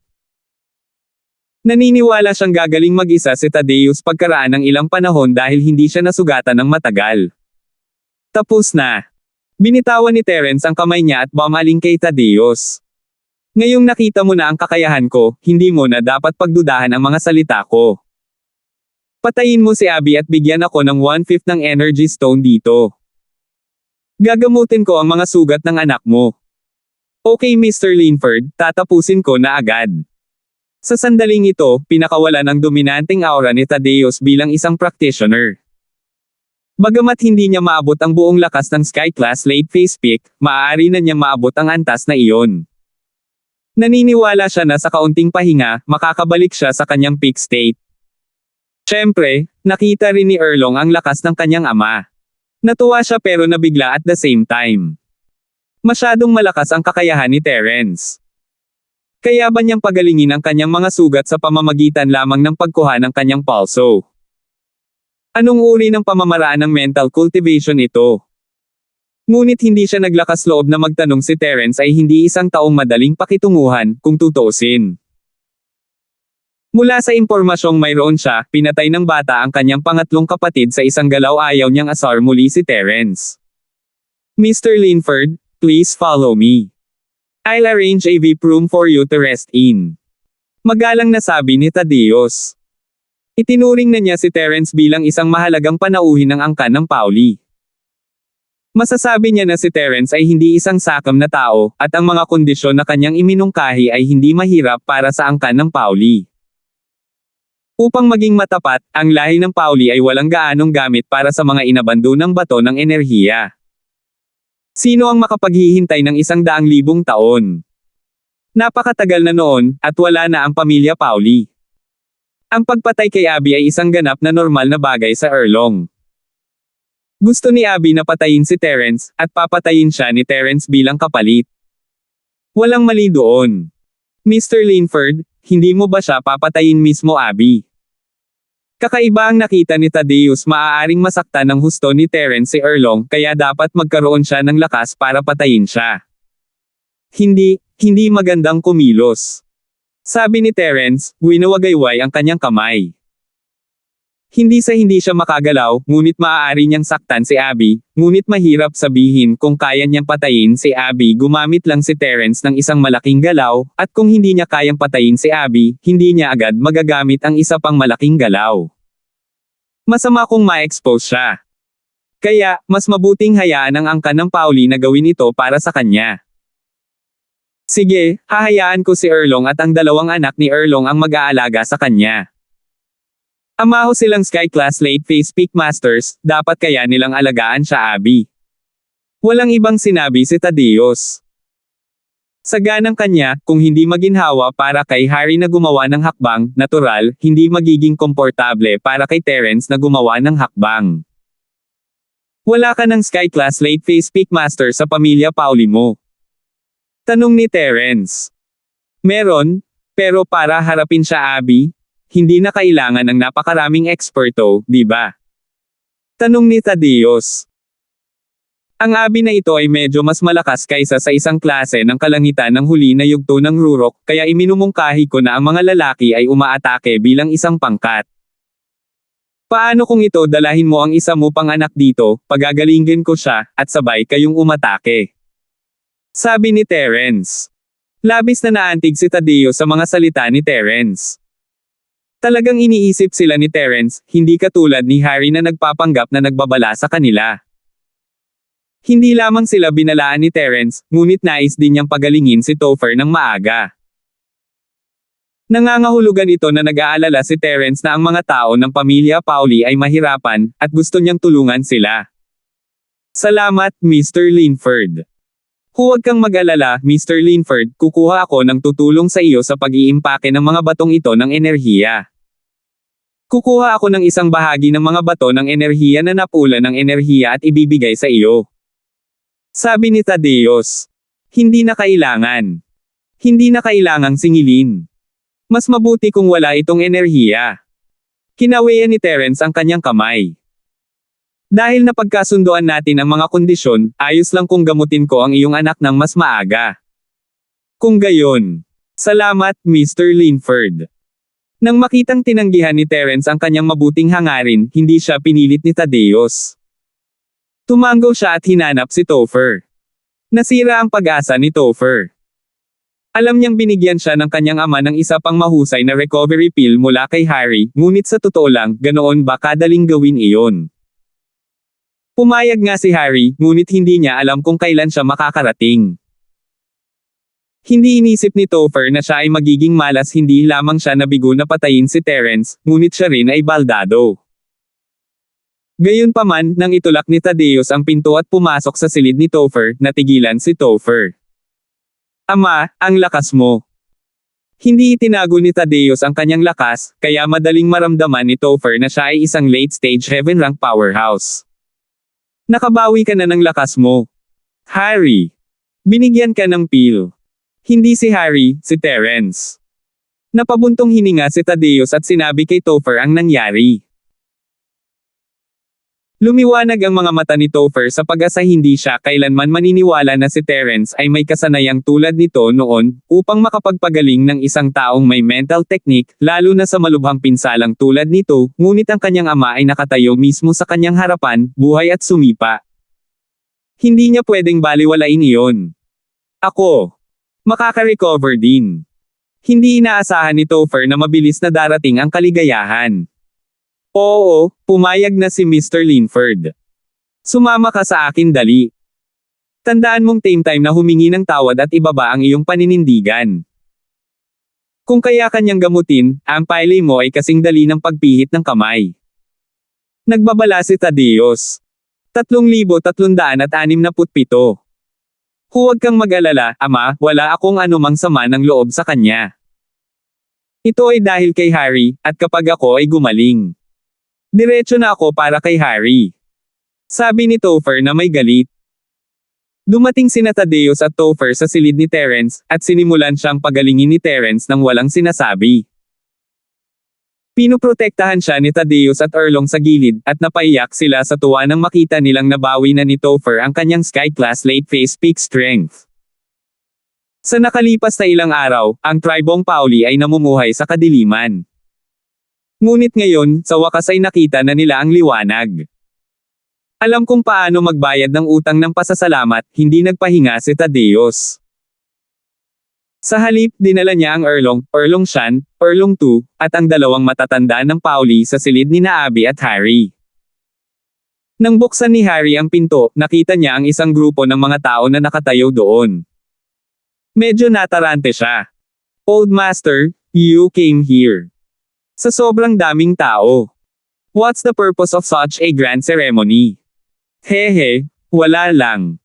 Naniniwala siyang gagaling mag-isa si Thaddeus pagkaraan ng ilang panahon dahil hindi siya nasugatan ng matagal. Tapos na. Binitawan ni Terence ang kamay niya at bumaling kay Thaddeus. Ngayong nakita mo na ang kakayahan ko, hindi mo na dapat pagdudahan ang mga salita ko. Patayin mo si Abby at bigyan ako ng 1/5 ng energy stone dito. Gagamutin ko ang mga sugat ng anak mo. Okay Mr. Linford, tatapusin ko na agad. Sa sandaling ito, pinakawalan ang dominanteng aura ni Thaddeus bilang isang practitioner. Bagamat hindi niya maabot ang buong lakas ng Sky Class Late Phase Peak, maaari na niya maabot ang antas na iyon. Naniniwala siya na sa kaunting pahinga, makakabalik siya sa kanyang peak state. Siyempre, nakita rin ni Erlong ang lakas ng kanyang ama. Natuwa siya pero nabigla at the same time. Masyadong malakas ang kakayahan ni Terence. Kaya ba niyang pagalingin ang kanyang mga sugat sa pamamagitan lamang ng pagkuha ng kanyang pulso? Anong uri ng pamamaraan ng mental cultivation ito? Ngunit hindi siya naglakas loob na magtanong si Terence ay hindi isang taong madaling pakitunguhan, kung tutuusin. Mula sa impormasyong mayroon siya, pinatay ng bata ang kanyang pangatlong kapatid sa isang galaw ayaw niyang asar muli si Terence. Mr. Linford, please follow me. I'll arrange a VIP room for you to rest in. Magalang na sabi ni Thaddeus. Itinuring na niya si Terence bilang isang mahalagang panauhin ng angkan ng Pauli. Masasabi niya na si Terence ay hindi isang sakam na tao, at ang mga kondisyon na kanyang iminungkahi ay hindi mahirap para sa angkan ng Pauli. Upang maging matapat, ang lahi ng Pauli ay walang gaanong gamit para sa mga inabandonang bato ng enerhiya. Sino ang makapaghihintay ng 100,000 taon? Napakatagal na noon, at wala na ang pamilya Pauli. Ang pagpatay kay Abby ay isang ganap na normal na bagay sa Erlong. Gusto ni Abby na patayin si Terence, at papatayin siya ni Terence bilang kapalit. Walang mali doon. Mr. Linford, hindi mo ba siya papatayin mismo Abby? Kakaiba ang nakita ni Thaddeus, maaaring masaktan ng husto ni Terence si Erlong, kaya dapat magkaroon siya ng lakas para patayin siya. Hindi magandang kumilos. Sabi ni Terence, winawagayway ang kanyang kamay. Hindi siya makagalaw, ngunit maaari niyang saktan si Abby, ngunit mahirap sabihin kung kaya niyang patayin si Abby. Gumamit lang si Terence ng isang malaking galaw, at kung hindi niya kayang patayin si Abby, hindi niya agad magagamit ang isa pang malaking galaw. Masama kung ma-expose siya. Kaya, mas mabuting hayaan ang angkan ng Pauli na gawin ito para sa kanya. Sige, hahayaan ko si Erlong at ang dalawang anak ni Erlong ang mag-aalaga sa kanya. Amaho silang Sky-class late phase peak masters, dapat kaya nilang alagaan siya Abby. Walang ibang sinabi si Thaddeus. Saganang kanya, kung hindi maginhawa para kay Harry na gumawa ng hakbang, natural, hindi magiging komportable para kay Terence na gumawa ng hakbang. Wala ka ng Sky-class late phase peak master sa pamilya Pauli mo? Tanong ni Terence. Meron, pero para harapin siya Abby, hindi na kailangan ng napakaraming eksperto, di ba? Tanong ni Thaddeus. Ang Abby na ito ay medyo mas malakas kaysa sa isang klase ng kalangitan ng huli na yugto ng Rurok, kaya iminumungkahi ko na ang mga lalaki ay umaatake bilang isang pangkat. Paano kung ito dalahin mo ang isa mo pang anak dito, pagagalingin ko siya, at sabay kayong umatake? Sabi ni Terence. Labis na naantig si Thaddeus sa mga salita ni Terence. Talagang iniisip sila ni Terence, hindi katulad ni Harry na nagpapanggap na nagbabala sa kanila. Hindi lamang sila binalaan ni Terence, ngunit nais din niyang pagalingin si Topher ng maaga. Nangangahulugan ito na nag-aalala si Terence na ang mga tao ng pamilya Pauli ay mahirapan, at gusto niyang tulungan sila. Salamat, Mr. Linford. Huwag kang mag-alala, Mr. Linford, kukuha ako ng tutulong sa iyo sa pag-iimpake ng mga batong ito ng enerhiya. Kukuha ako ng isang bahagi ng mga bato ng enerhiya na napula ng enerhiya at ibibigay sa iyo. Sabi ni Thaddeus. Hindi na kailangan. Hindi na kailangang singilin. Mas mabuti kung wala itong enerhiya. Kinawian ni Terence ang kanyang kamay. Dahil napagkasunduan natin ang mga kondisyon, ayos lang kung gamutin ko ang iyong anak ng mas maaga. Kung gayon. Salamat, Mr. Linford. Nang makitang tinanggihan ni Terence ang kanyang mabuting hangarin, hindi siya pinilit ni Thaddeus. Tumango siya at hinanap si Topher. Nasira ang pag-asa ni Topher. Alam niyang binigyan siya ng kanyang ama ng isa pang mahusay na recovery pill mula kay Harry, ngunit sa totoo lang, ganoon ba kadaling gawin iyon? Pumayag nga si Harry, ngunit hindi niya alam kung kailan siya makakarating. Hindi inisip ni Topher na siya ay magiging malas, hindi lamang siya nabigo na patayin si Terence, ngunit siya rin ay baldado. Gayunpaman, nang itulak ni Thaddeus ang pinto at pumasok sa silid ni Topher, natigilan si Topher. Ama, ang lakas mo. Hindi itinago ni Thaddeus ang kanyang lakas, kaya madaling maramdaman ni Topher na siya ay isang late-stage heaven rank powerhouse. Nakabawi ka na ng lakas mo. Harry. Binigyan ka ng pill. Hindi si Harry, si Terence. Napabuntong hininga si Thaddeus at sinabi kay Topher ang nangyari. Lumiwanag ang mga mata ni Topher sa pag-asa, hindi siya kailanman maniniwala na si Terence ay may kasanayang tulad nito noon, upang makapagpagaling ng isang taong may mental technique, lalo na sa malubhang pinsalang tulad nito, ngunit ang kanyang ama ay nakatayo mismo sa kanyang harapan, buhay at sumipa. Hindi niya pwedeng baliwalain iyon. Ako. Makaka-recover din. Hindi inaasahan ni Topher na mabilis na darating ang kaligayahan. Oo, pumayag na si Mr. Linford. Sumama ka sa akin dali. Tandaan mong time na humingi ng tawad at ibaba ang iyong paninindigan. Kung kaya kanyang gamutin, ang pile mo ay kasing dali ng pagpihit ng kamay. Nagbabala si Thaddeus. 3,367. Huwag kang mag-alala, ama, wala akong anumang sama ng loob sa kanya. Ito ay dahil kay Harry, at kapag ako ay gumaling, diretso na ako para kay Harry. Sabi ni Topher na may galit. Dumating sina Thaddeus at Topher sa silid ni Terence, at sinimulan siyang pagalingin ni Terence nang walang sinasabi. Pinoprotektahan siya ni Thaddeus at Erlong sa gilid, at napaiyak sila sa tuwa nang makita nilang nabawi na ni Topher ang kanyang Sky-class late phase peak strength. Sa nakalipas na ilang araw, ang tribong Pauli ay namumuhay sa kadiliman. Ngunit ngayon, sa wakas ay nakita na nila ang liwanag. Alam kung paano magbayad ng utang ng pasasalamat, hindi nagpahinga si Thaddeus. Sa halip, dinala niya ang Erlong Shan, Erlong Tu, at ang dalawang matatanda ng Pauli sa silid ni Abby at Harry. Nang buksan ni Harry ang pinto, nakita niya ang isang grupo ng mga tao na nakatayo doon. Medyo natarante siya. "Old Master, you came here. Sa sobrang daming tao. What's the purpose of such a grand ceremony?" "Hehe, wala lang."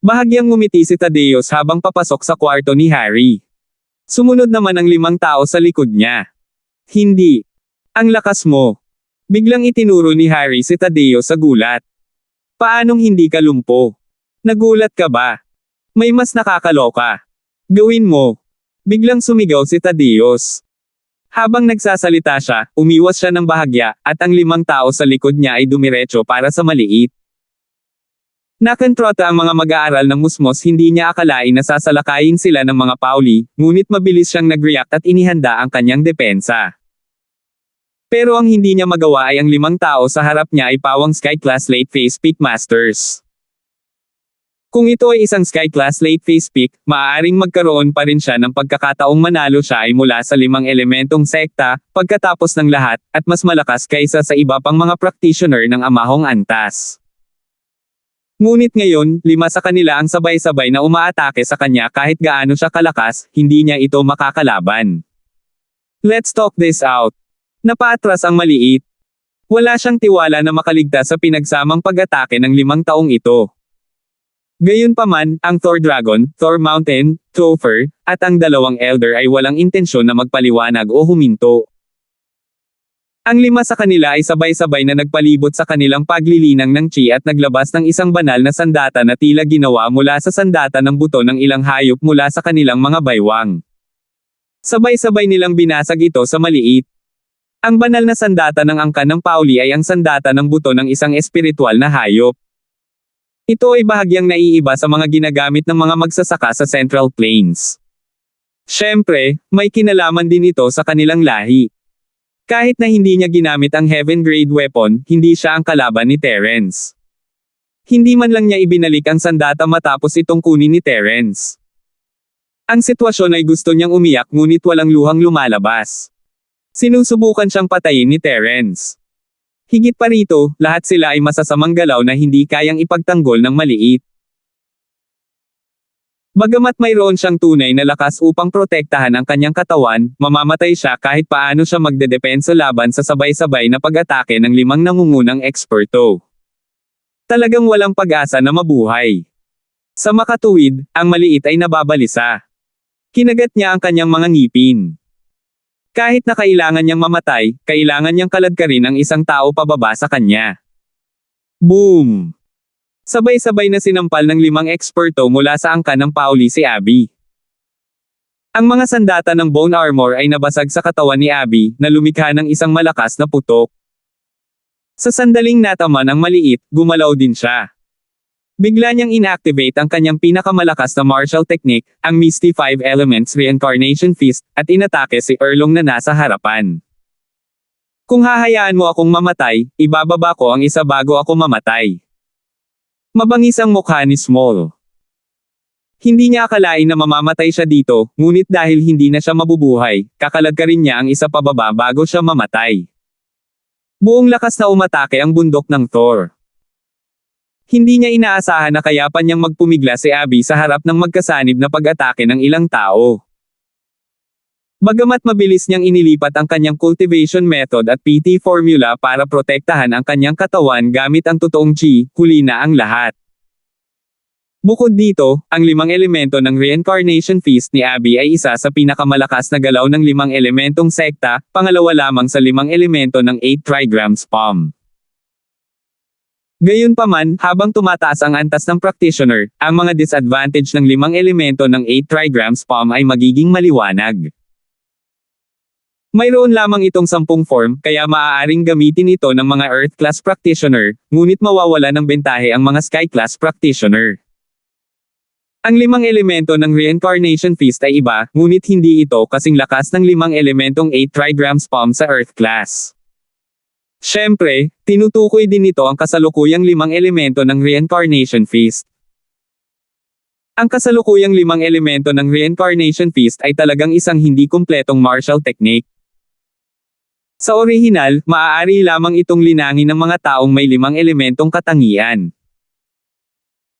Bahagyang ngumiti si Thaddeus habang papasok sa kwarto ni Harry. Sumunod naman ang 5 tao sa likod niya. "Hindi. Ang lakas mo." Biglang itinuro ni Harry si Thaddeus sa gulat. "Paanong hindi ka lumpo? Nagulat ka ba? May mas nakakaloka. Gawin mo." Biglang sumigaw si Thaddeus. Habang nagsasalita siya, umiwas siya ng bahagya, at ang 5 tao sa likod niya ay dumiretso para sa maliit. Nakontrata ang mga mag-aaral ng musmos, hindi niya akalain na sasalakayin sila ng mga Pauli, ngunit mabilis siyang nag-react at inihanda ang kanyang depensa. Pero ang hindi niya magawa ay ang 5 tao sa harap niya ay pawang Sky-class late phase peak masters. Kung ito ay isang Sky-class late phase peak, maaaring magkaroon pa rin siya ng pagkakataong manalo siya ay mula sa 5 elementong sekta, pagkatapos ng lahat, at mas malakas kaysa sa iba pang mga practitioner ng amahong antas. Ngunit ngayon, 5 sa kanila ang sabay-sabay na umaatake sa kanya kahit gaano siya kalakas, hindi niya ito makakalaban. Let's talk this out. Napaatras ang maliit. Wala siyang tiwala na makaligtas sa pinagsamang pag-atake ng 5 taong ito. Gayunpaman, ang Thor Dragon, Thor Mountain, Topher, at ang 2 Elder ay walang intensyon na magpaliwanag o huminto. Ang 5 sa kanila ay sabay-sabay na nagpalibot sa kanilang paglilinang ng chi at naglabas ng isang banal na sandata na tila ginawa mula sa sandata ng buto ng ilang hayop mula sa kanilang mga baywang. Sabay-sabay nilang binasag ito sa maliit. Ang banal na sandata ng angkan ng Pauli ay ang sandata ng buto ng isang espiritual na hayop. Ito ay bahagyang naiiba sa mga ginagamit ng mga magsasaka sa Central Plains. Siyempre, may kinalaman din ito sa kanilang lahi. Kahit na hindi niya ginamit ang heaven-grade weapon, hindi siya ang kalaban ni Terence. Hindi man lang niya ibinalik ang sandata matapos itong kunin ni Terence. Ang sitwasyon ay gusto niyang umiyak ngunit walang luhang lumalabas. Sinusubukan siyang patayin ni Terence. Higit pa rito, lahat sila ay masasamang galaw na hindi kayang ipagtanggol ng maliit. Bagamat mayroon siyang tunay na lakas upang protektahan ang kanyang katawan, mamamatay siya kahit paano siya magdedepensa laban sa sabay-sabay na pag-atake ng 5 nangungunang eksperto. Talagang walang pag-asa na mabuhay. Sa makatuwid, ang maliit ay nababalisa. Kinagat niya ang kanyang mga ngipin. Kahit na kailangan niyang mamatay, kailangan niyang kaladkarin ang isang tao pababa sa kanya. Boom! Sabay-sabay na sinampal ng 5 eksperto mula sa angkan ng Pauli si Abby. Ang mga sandata ng bone armor ay nabasag sa katawan ni Abby, na lumikha ng isang malakas na putok. Sa sandaling nataman ang maliit, gumalaw din siya. Bigla niyang inactivate ang kanyang pinakamalakas na martial technique, ang Misty 5 Elements Reincarnation Fist, at inatake si Erlong na nasa harapan. "Kung hahayaan mo akong mamatay, ibababa ko ang isa bago ako mamatay." Mabangis ang mukha ni Small. Hindi niya akalain na mamamatay siya dito, ngunit dahil hindi na siya mabubuhay, kakaladkarin niya ang isa pababa bago siya mamatay. Buong lakas na umatake ang bundok ng Thor. Hindi niya inaasahan na kaya pa niyang magpumigla si Abby sa harap ng magkasanib na pag-atake ng ilang tao. Bagamat mabilis niyang inilipat ang kanyang cultivation method at PT formula para protektahan ang kanyang katawan gamit ang totoong chi, huli na ang lahat. Bukod dito, ang 5 elemento ng Reincarnation Feast ni Abby ay isa sa pinakamalakas na galaw ng 5 elementong sekta, pangalawa lamang sa 5 elemento ng 8 trigrams palm. Gayunpaman, habang tumataas ang antas ng practitioner, ang mga disadvantage ng 5 elemento ng 8 trigrams palm ay magiging maliwanag. Mayroon lamang itong 10 form, kaya maaaring gamitin ito ng mga Earth class practitioner, ngunit mawawala ng bentahe ang mga Sky class practitioner. Ang 5 elemento ng Reincarnation Feast ay iba, ngunit hindi ito kasing lakas ng 5 elementong 8 trigrams palm sa Earth class. Siyempre, tinutukoy din nito ang kasalukuyang 5 elemento ng Reincarnation Feast. Ang kasalukuyang 5 elemento ng Reincarnation Feast ay talagang isang hindi kumpletong martial technique. Sa orihinal, maaari lamang itong linangin ng mga taong may 5 elementong katangian.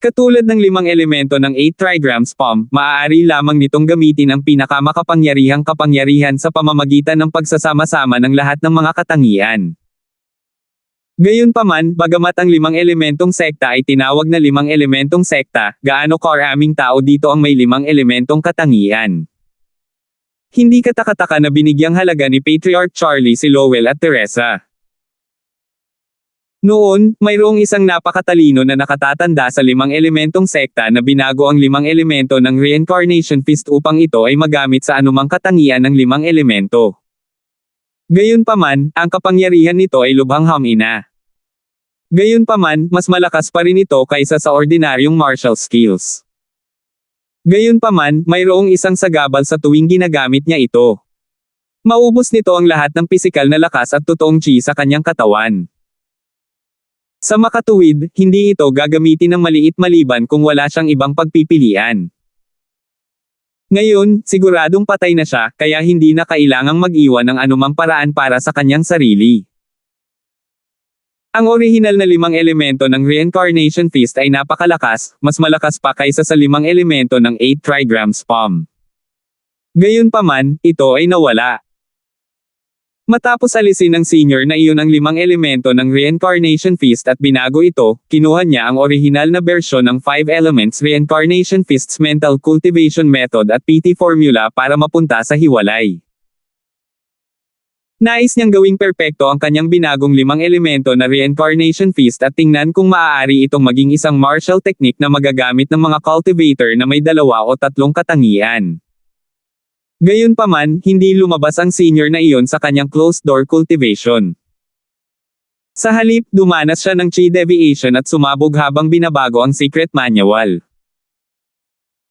Katulad ng 5 elemento ng 8 trigrams palm, maaari lamang nitong gamitin ang pinakamakapangyarihang kapangyarihan sa pamamagitan ng pagsasama-sama ng lahat ng mga katangian. Gayunpaman, bagamat ang 5 elementong sekta ay tinawag na 5 elementong sekta, gaano karaming tao dito ang may 5 elementong katangian? Hindi katakataka na binigyang halaga ni Patriarch Charlie si Lowell at Teresa. Noon, mayroong isang napakatalino na nakatatanda sa 5 elementong sekta na binago ang 5 elemento ng Reincarnation Feast upang ito ay magamit sa anumang katangian ng 5 elemento. Gayunpaman, ang kapangyarihan nito ay lubhang hamina. Gayunpaman, mas malakas pa rin ito kaysa sa ordinaryong martial skills. Gayunpaman, mayroong isang sagabal sa tuwing ginagamit niya ito. Maubos nito ang lahat ng pisikal na lakas at totoong chi sa kanyang katawan. Sa makatuwid, hindi ito gagamitin ng maliit maliban kung wala siyang ibang pagpipilian. Ngayon, siguradong patay na siya, kaya hindi na kailangang mag-iwan ng anumang paraan para sa kanyang sarili. Ang orihinal na 5 elemento ng Reincarnation Feast ay napakalakas, mas malakas pa kaysa sa 5 elemento ng 8 trigrams palm. Gayunpaman, ito ay nawala. Matapos alisin ng senior na iyon ang 5 elemento ng Reincarnation Feast at binago ito, kinuha niya ang orihinal na bersyon ng 5 Elements Reincarnation Feast's Mental Cultivation Method at PT Formula para mapunta sa hiwalay. Nais niyang gawing perpekto ang kanyang binagong 5 elemento na Reincarnation Feast at tingnan kung maaari itong maging isang martial technique na magagamit ng mga cultivator na may 2 o 3 katangian. Gayunpaman, hindi lumabas ang senior na iyon sa kanyang closed-door cultivation. Sa halip, dumanas siya ng chi deviation at sumabog habang binabago ang secret manual.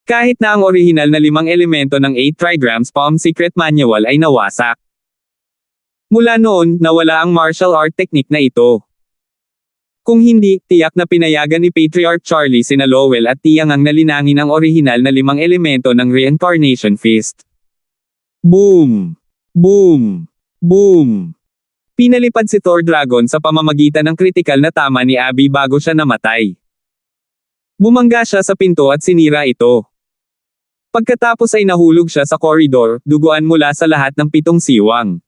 Kahit na ang orihinal na 5 elemento ng 8 trigrams palm secret manual ay nawasak. Mula noon, nawala ang martial art technique na ito. Kung hindi, tiyak na pinayagan ni Patriarch Charlie sina Lowell at Tiangang na linangin ang orihinal na 5 elemento ng Reincarnation Feast. Boom! Boom! Boom! Pinalipad si Thor Dragon sa pamamagitan ng kritikal na tama ni Abby bago siya namatay. Bumangga siya sa pinto at sinira ito. Pagkatapos ay nahulog siya sa koridor, duguan mula sa lahat ng 7 siwang.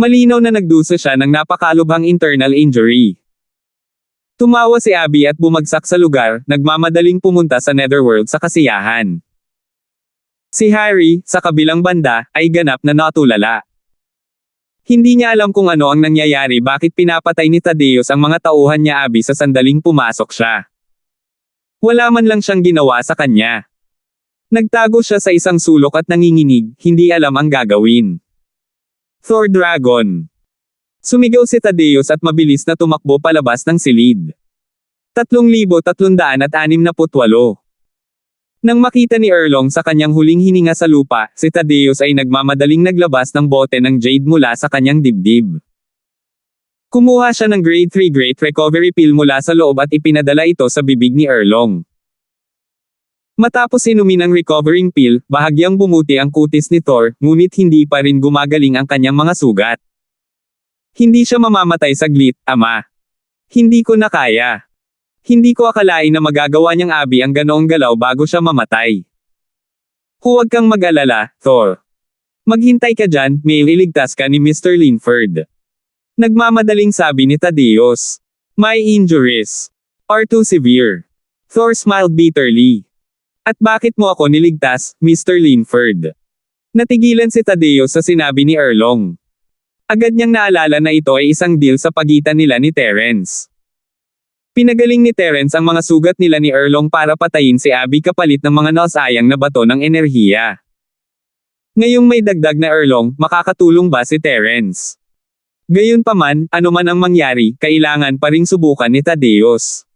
Malinaw na nagdusa siya ng napakalubhang internal injury. Tumawa si Abby at bumagsak sa lugar, nagmamadaling pumunta sa Netherworld sa kasiyahan. Si Harry, sa kabilang banda, ay ganap na natulala. Hindi niya alam kung ano ang nangyayari bakit pinapatay ni Thaddeus ang mga tauhan niya Abby sa sandaling pumasok siya. Wala man lang siyang ginawa sa kanya. Nagtago siya sa isang sulok at nanginginig, hindi alam ang gagawin. Thor Dragon. Sumigaw si Thaddeus at mabilis na tumakbo palabas ng silid. 3,368. Nang makita ni Erlong sa kanyang huling hininga sa lupa, si Thaddeus ay nagmamadaling naglabas ng bote ng jade mula sa kanyang dibdib. Kumuha siya ng Grade 3 Great Recovery Pill mula sa loob at ipinadala ito sa bibig ni Erlong. Matapos inumin ang recovering pill, bahagyang bumuti ang kutis ni Thor, ngunit hindi pa rin gumagaling ang kanyang mga sugat. Hindi siya mamamatay saglit, ama. Hindi ko na kaya. Hindi ko akalain na magagawa niyang Abby ang ganoong galaw bago siya mamatay. Huwag kang mag-alala, Thor. Maghintay ka dyan, may iligtas ka ni Mr. Linford. Nagmamadaling sabi ni Thaddeus. My injuries are too severe. Thor smiled bitterly. At bakit mo ako niligtas, Mr. Linford? Natigilan si Thaddeus sa sinabi ni Erlong. Agad niyang naalala na ito ay isang deal sa pagitan nila ni Terence. Pinagaling ni Terence ang mga sugat nila ni Erlong para patayin si Abby kapalit ng mga nausayang na bato ng enerhiya. Ngayong may dagdag na Erlong, makakatulong ba si Terence? Gayunpaman, ano man ang mangyari, kailangan pa ring subukan ni Thaddeus.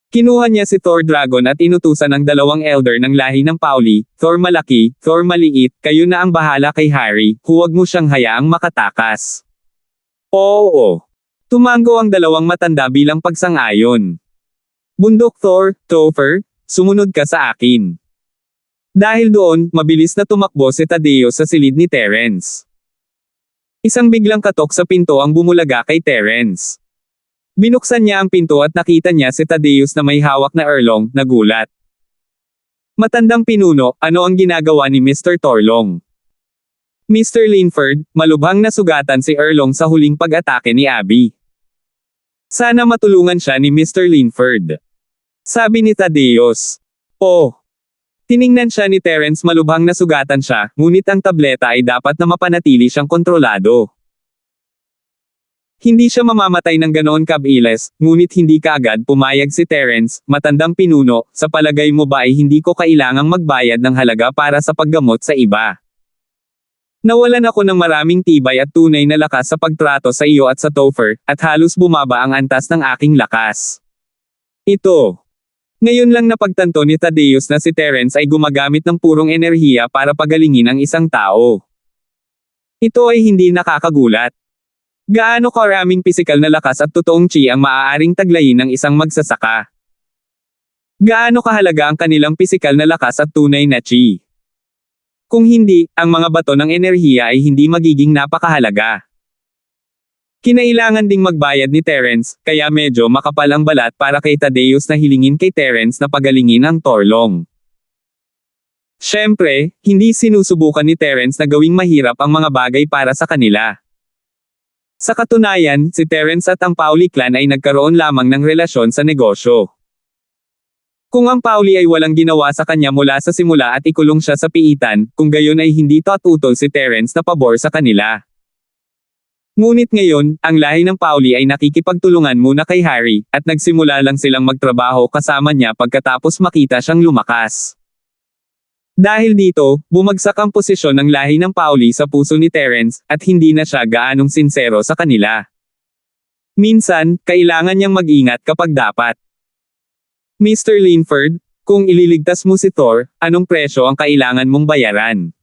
Kinuha niya si Thor Dragon at inutusan ang dalawang elder ng lahi ng Pauli, Thor malaki, Thor maliit, kayo na ang bahala kay Harry, huwag mo siyang hayaang makatakas. Oo. Tumango ang dalawang matanda bilang pagsang-ayon. Bundok Thor, Topher, sumunod ka sa akin. Dahil doon, mabilis na tumakbo si Thaddeus sa silid ni Terence. Isang biglang katok sa pinto ang bumulaga kay Terence. Binuksan niya ang pinto at nakita niya si Thaddeus na may hawak na Erlong, nagulat. Matandang pinuno, ano ang ginagawa ni Mr. Torlong? Mr. Linford, malubhang nasugatan si Erlong sa huling pag-atake ni Abby. Sana matulungan siya ni Mr. Linford. Sabi ni Thaddeus. Oh. Tiningnan siya ni Terence, malubhang nasugatan siya, ngunit ang tableta ay dapat na mapanatili siyang kontrolado. Hindi siya mamamatay ng ganoon kabilis, ngunit hindi kaagad pumayag si Terence, matandang pinuno, sa palagay mo ba ay hindi ko kailangang magbayad ng halaga para sa paggamot sa iba? Nawalan ako ng maraming tibay at tunay na lakas sa pagtrato sa iyo at sa Topher, at halos bumaba ang antas ng aking lakas. Ito. Ngayon lang napagtanto ni Thaddeus na si Terence ay gumagamit ng purong enerhiya para pagalingin ang isang tao. Ito ay hindi nakakagulat. Gaano karaming pisikal na lakas at totoong chi ang maaaring taglayin ng isang magsasaka? Gaano kahalaga ang kanilang pisikal na lakas at tunay na chi? Kung hindi, ang mga bato ng enerhiya ay hindi magiging napakahalaga. Kinailangan ding magbayad ni Terence, kaya medyo makapal ang balat para kay Thaddeus na hilingin kay Terence na pagalingin ang Torlong. Siyempre, hindi sinusubukan ni Terence na gawing mahirap ang mga bagay para sa kanila. Sa katunayan, si Terence at ang Pauli clan ay nagkaroon lamang ng relasyon sa negosyo. Kung ang Pauli ay walang ginawa sa kanya mula sa simula at ikulong siya sa piitan, kung gayon ay hindi tatutol si Terence na pabor sa kanila. Ngunit ngayon, ang lahi ng Pauli ay nakikipagtulungan muna kay Harry, at nagsimula lang silang magtrabaho kasama niya pagkatapos makita siyang lumakas. Dahil dito, bumagsak ang posisyon ng lahi ng Pauli sa puso ni Terence, at hindi na siya gaanong sinsero sa kanila. Minsan, kailangan niyang mag-ingat kapag dapat. Mr. Linford, kung ililigtas mo si Thor, anong presyo ang kailangan mong bayaran?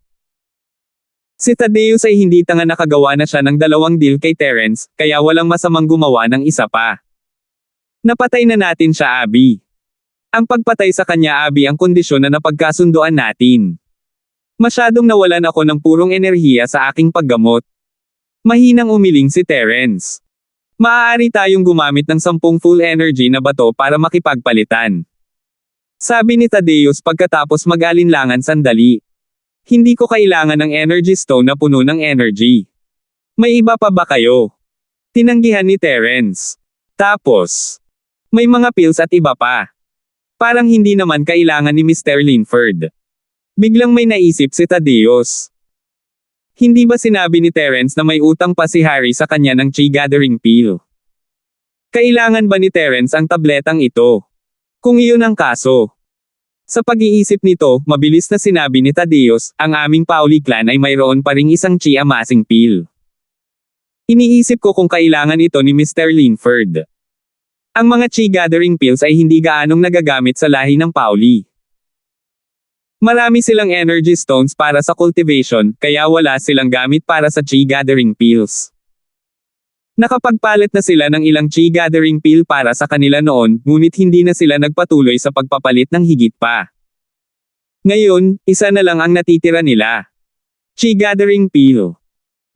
Si Thaddeus ay hindi tanga, nakagawa na siya ng 2 deal kay Terence, kaya walang masamang gumawa ng isa pa. Napatay na natin siya, Abby. Ang pagpatay sa kanya, Abby, ang kondisyon na napagkasunduan natin. Masyadong nawalan ako ng purong enerhiya sa aking paggamot. Mahinang umiling si Terence. Maaari tayong gumamit ng 10 full energy na bato para makipagpalitan. Sabi ni Thaddeus pagkatapos mag-alinlangan sandali. Hindi ko kailangan ng energy stone na puno ng energy. May iba pa ba kayo? Tinanggihan ni Terence. Tapos, may mga pills at iba pa. Parang hindi naman kailangan ni Mr. Linford. Biglang may naisip si Thaddeus. Hindi ba sinabi ni Terence na may utang pa si Harry sa kanya ng chi gathering pill? Kailangan ba ni Terence ang tabletang ito? Kung iyon ang kaso. Sa pag-iisip nito, mabilis na sinabi ni Thaddeus, ang aming Pauli clan ay mayroon pa ring isang chi amassing pill. Iniisip ko kung kailangan ito ni Mr. Linford. Ang mga chi gathering pills ay hindi gaanong nagagamit sa lahi ng Pauli. Marami silang energy stones para sa cultivation, kaya wala silang gamit para sa chi gathering pills. Nakapagpalit na sila ng ilang chi gathering pill para sa kanila noon, ngunit hindi na sila nagpatuloy sa pagpapalit ng higit pa. Ngayon, isa na lang ang natitira nila. Chi gathering pill.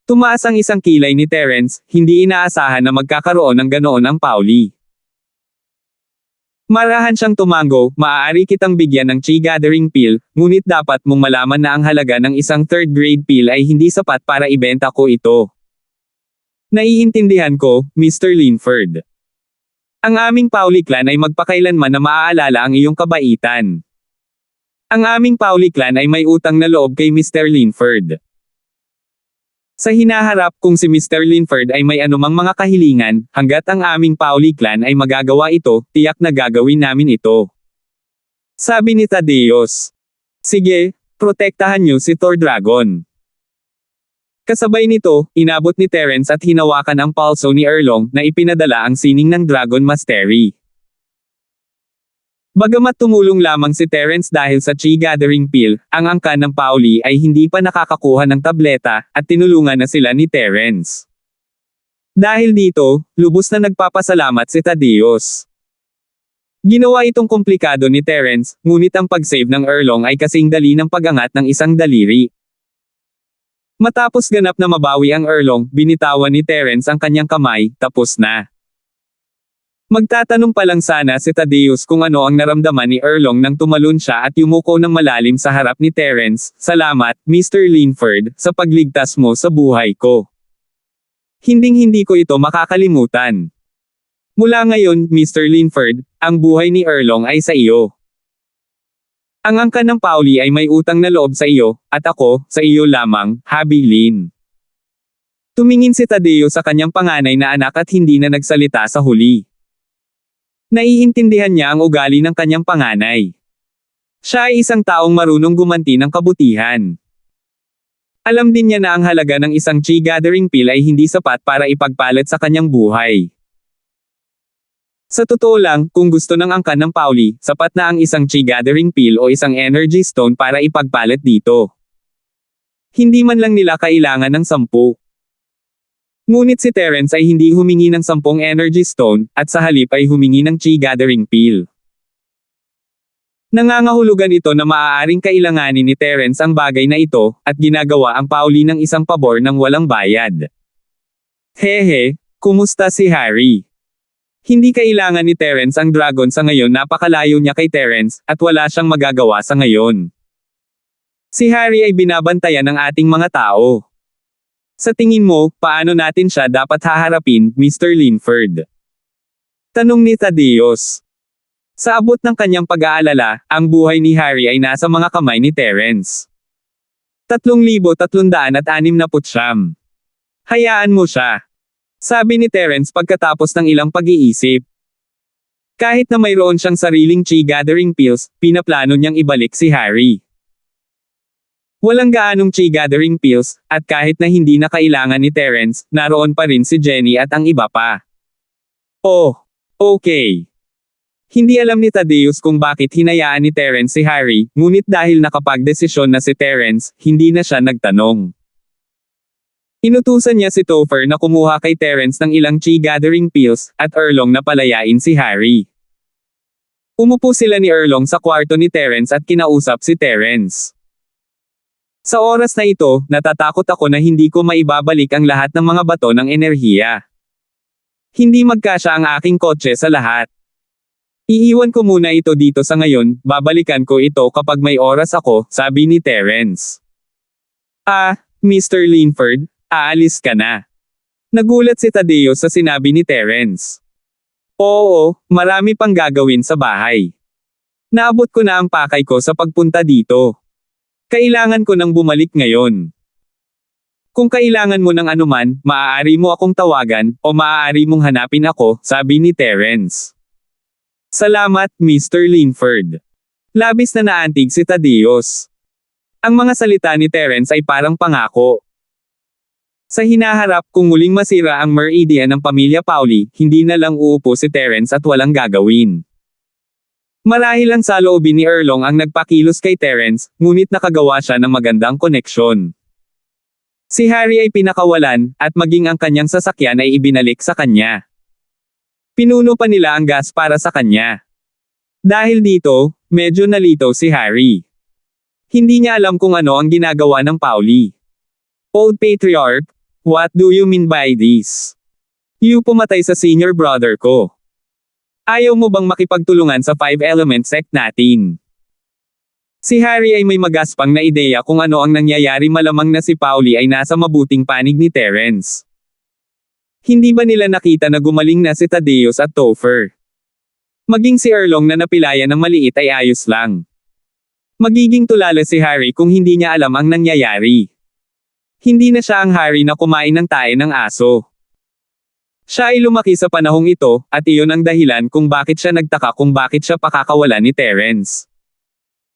Tumaas ang 1 kilay ni Terence, hindi inaasahan na magkakaroon ng ganoon ang Pauli. Marahan siyang tumango, maaari kitang bigyan ng chi gathering pill, ngunit dapat mong malaman na ang halaga ng isang 3rd grade pill ay hindi sapat para ibenta ko ito. Naiintindihan ko, Mr. Linford. Ang aming Pauli clan ay magpakailanman na maaalala ang iyong kabaitan. Ang aming Pauli clan ay may utang na loob kay Mr. Linford. Sa hinaharap, kung si Mr. Linford ay may anumang mga kahilingan, hanggat ang aming Pauli clan ay magagawa ito, tiyak na gagawin namin ito. Sabi ni Thaddeus. Sige, Protektahan niyo si Thor Dragon. Kasabay nito, inabot ni Terence at hinawakan ang palso ni Erlong na ipinadala ang sining ng Dragon Mastery. Bagamat tumulong lamang si Terence dahil sa Chi Gathering Pill, ang angkan ng Pauli ay hindi pa nakakakuha ng tableta, at tinulungan na sila ni Terence. Dahil dito, lubos na nagpapasalamat si Thaddeus. Ginawa itong komplikado ni Terence, ngunit ang pag-save ng Erlong ay kasing dali ng pag-angat ng isang daliri. Matapos ganap na mabawi ang Erlong, binitawan ni Terence ang kanyang kamay, tapos na. Magtatanong pa lang sana si Thaddeus kung ano ang naramdaman ni Erlong nang tumalon siya at yumuko ng malalim sa harap ni Terence. "Salamat, Mr. Linford, sa pagligtas mo sa buhay ko. Hinding-hindi ko ito makakalimutan. Mula ngayon, Mr. Linford, ang buhay ni Erlong ay sa iyo. Ang angkan ng Pauli ay may utang na loob sa iyo, at ako, sa iyo lamang, Habi Lin." Tumingin si Tadeo sa kanyang panganay na anak at hindi na nagsalita sa huli. Naiintindihan niya ang ugali ng kanyang panganay. Siya ay isang taong marunong gumanti ng kabutihan. Alam din niya na ang halaga ng isang Chi Gathering Pill ay hindi sapat para ipagpalit sa kanyang buhay. Sa totoo lang, kung gusto ng angkan ng Pauli, sapat na ang isang Chi Gathering Pill o isang Energy Stone para ipagpalit dito. Hindi man lang nila kailangan ng 10. Ngunit si Terence ay hindi humingi ng 10 Energy Stone, at sa halip ay humingi ng Chi Gathering Pill. Nangangahulugan ito na maaaring kailanganin ni Terence ang bagay na ito, at ginagawa ang Pauli ng isang pabor ng walang bayad. Hehe, kumusta si Harry? Hindi kailangan ni Terence ang dragon sa ngayon, napakalayo niya kay Terence, at wala siyang magagawa sa ngayon. Si Harry ay binabantayan ng ating mga tao. Sa tingin mo, paano natin siya dapat haharapin, Mr. Linford? Tanong ni Thaddeus. Sa abot ng kanyang pag-aalala, ang buhay ni Harry ay nasa mga kamay ni Terence. 3,369. Hayaan mo siya. Sabi ni Terence pagkatapos ng ilang pag-iisip. Kahit na mayroon siyang sariling Chi Gathering Pills, pinaplano niyang ibalik si Harry. Walang gaanong Chi Gathering Pills, at kahit na hindi na kailangan ni Terence, naroon pa rin si Jenny at ang iba pa. Oh, okay. Hindi alam ni Thaddeus kung bakit hinayaan ni Terence si Harry, ngunit dahil nakapagdesisyon na si Terence, hindi na siya nagtanong. Inutusan niya si Topher na kumuha kay Terence ng ilang Chi Gathering Pills, at Erlong na palayain si Harry. Umupo sila ni Erlong sa kwarto ni Terence at kinausap si Terence. Sa oras na ito, natatakot ako na hindi ko maibabalik ang lahat ng mga bato ng enerhiya. Hindi magkasya ang aking kotse sa lahat. Iiwan ko muna ito dito sa ngayon, babalikan ko ito kapag may oras ako, sabi ni Terence. Ah, Mr. Linford, aalis ka na. Nagulat si Tadeo sa sinabi ni Terence. Oo, marami pang gagawin sa bahay. Naabot ko na ang pakay ko sa pagpunta dito. Kailangan ko nang bumalik ngayon. Kung kailangan mo ng anuman, maaari mo akong tawagan, o maaari mong hanapin ako, sabi ni Terence. Salamat, Mr. Linford. Labis na naantig si Thaddeus. Ang mga salita ni Terence ay parang pangako. Sa hinaharap, kung muling masira ang meridian ng pamilya Pauli, hindi na lang uupo si Terence at walang gagawin. Marahil ang saloobin ni Erlong ang nagpakilos kay Terence, ngunit nakagawa siya ng magandang koneksyon. Si Harry ay pinakawalan, at maging ang kanyang sasakyan ay ibinalik sa kanya. Pinuno pa nila ang gas para sa kanya. Dahil dito, medyo nalito si Harry. Hindi niya alam kung ano ang ginagawa ng Pauli. Old Patriarch, what do you mean by this? You pumatay sa senior brother ko. Ayaw mo bang makipagtulungan sa 5-element sect natin? Si Harry ay may magaspang na ideya kung ano ang nangyayari, malamang na si Pauli ay nasa mabuting panig ni Terence. Hindi ba nila nakita na gumaling na si Thaddeus at Topher? Maging si Erlong na napilaya ng maliit ay ayos lang. Magiging tulala si Harry kung hindi niya alam ang nangyayari. Hindi na siya ang Harry na kumain ng tae ng aso. Siya ay lumaki sa panahong ito, at iyon ang dahilan kung bakit siya nagtaka kung bakit siya pakakawalan ni Terence.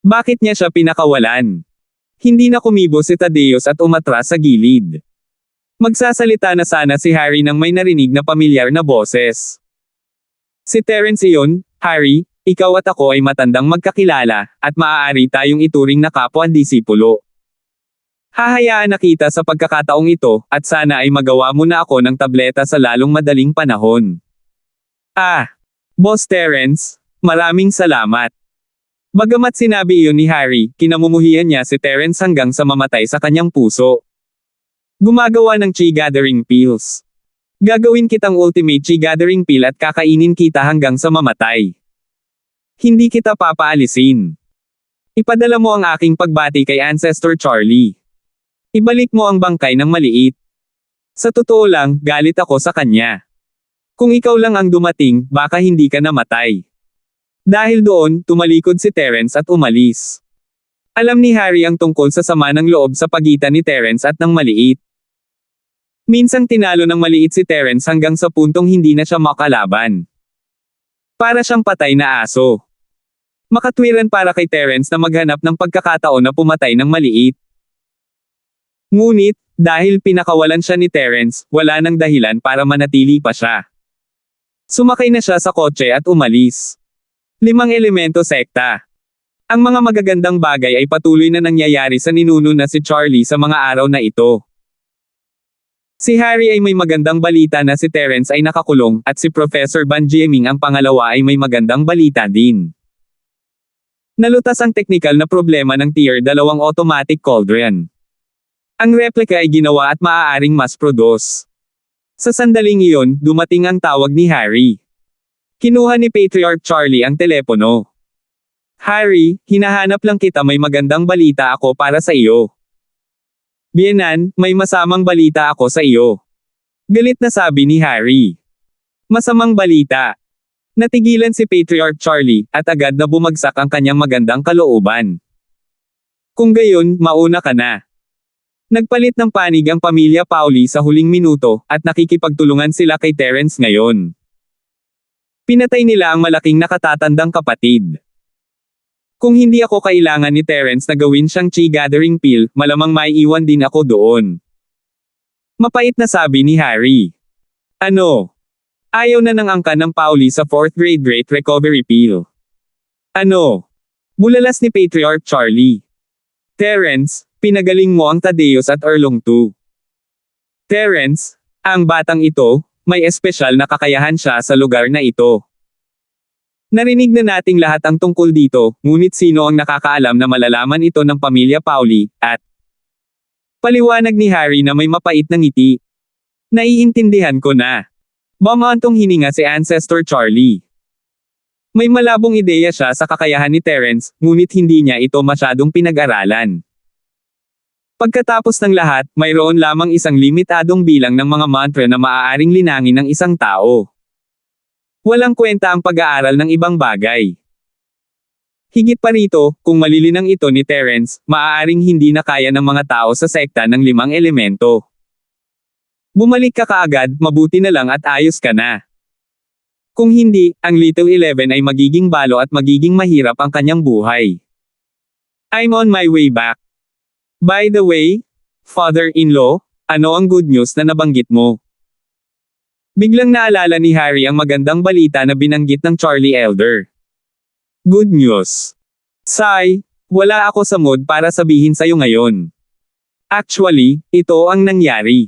Bakit niya siya pinakawalan? Hindi na kumibo si Thaddeus at umatras sa gilid. Magsasalita na sana si Harry nang may narinig na pamilyar na boses. Si Terence iyon, Harry, ikaw at ako ay matandang magkakilala, at maaari tayong ituring na kapwa-disipulo. Hahayaan na kita sa pagkakataong ito, at sana ay magawa mo na ako ng tableta sa lalong madaling panahon. Boss Terence, maraming salamat. Bagamat sinabi iyon ni Harry, kinamumuhian niya si Terence hanggang sa mamatay sa kanyang puso. Gumagawa ng chi gathering pills. Gagawin kitang ultimate chi gathering pill at kakainin kita hanggang sa mamatay. Hindi kita papaalisin. Ipadala mo ang aking pagbati kay Ancestor Charlie. Ibalik mo ang bangkay ng maliit. Sa totoo lang, galit ako sa kanya. Kung ikaw lang ang dumating, baka hindi ka namatay. Dahil doon, tumalikod si Terence at umalis. Alam ni Harry ang tungkol sa sama ng loob sa pagitan ni Terence at ng maliit. Minsang tinalo ng maliit si Terence hanggang sa puntong hindi na siya makalaban. Para siyang patay na aso. Makatwiran para kay Terence na maghanap ng pagkakataon na pumatay ng maliit. Ngunit, dahil pinakawalan siya ni Terence, wala nang dahilan para manatili pa siya. Sumakay na siya sa kotse at umalis. 5 elemento sekta. Ang mga magagandang bagay ay patuloy na nangyayari sa ninuno na si Charlie sa mga araw na ito. Si Harry ay may magandang balita na si Terence ay nakakulong, at si Professor Benjamin ang pangalawa ay may magandang balita din. Nalutas ang teknikal na problema ng Tier 2 automatic cauldron. Ang replika ay ginawa at maaaring mass-produce. Sa sandaling iyon, dumating ang tawag ni Harry. Kinuha ni Patriarch Charlie ang telepono. Harry, hinahanap lang kita, may magandang balita ako para sa iyo. Bienan, may masamang balita ako sa iyo. Galit na sabi ni Harry. Masamang balita. Natigilan si Patriarch Charlie, at agad na bumagsak ang kanyang magandang kalooban. Kung gayon, mauna ka na. Nagpalit ng panig ang pamilya Pauli sa huling minuto, at nakikipagtulungan sila kay Terence ngayon. Pinatay nila ang malaking nakatatandang kapatid. Kung hindi ako kailangan ni Terence na gawin siyang chi gathering pill, malamang maiiwan din ako doon. Mapait na sabi ni Harry. Ano? Ayaw na ng angkan ng Pauli sa 4th grade Great Recovery Pill. Ano? Bulalas ni Patriarch Charlie. Terence, pinagaling mo ang Thaddeus at Erlong 2. Terence, ang batang ito, may espesyal na kakayahan siya sa lugar na ito. Narinig na nating lahat ang tungkol dito, ngunit sino ang nakakaalam na malalaman ito ng pamilya Pauli, at paliwanag ni Harry na may mapait na ngiti. Naiintindihan ko na. Bumantong hininga si Ancestor Charlie. May malabong ideya siya sa kakayahan ni Terence, ngunit hindi niya ito masyadong pinag-aralan. Pagkatapos ng lahat, mayroon lamang isang limitadong bilang ng mga mantra na maaaring linangin ng isang tao. Walang kwenta ang pag-aaral ng ibang bagay. Higit pa rito, kung malilinang ito ni Terence, maaaring hindi na kaya ng mga tao sa sekta ng 5 elemento. Bumalik ka kaagad, mabuti na lang at ayos ka na. Kung hindi, ang Little 11 ay magiging balo at magiging mahirap ang kanyang buhay. I'm on my way back. By the way, father-in-law, ano ang good news na nabanggit mo? Biglang naalala ni Harry ang magandang balita na binanggit ng Charlie Elder. Good news. Sigh, wala ako sa mood para sabihin sa'yo ngayon. Actually, ito ang nangyari.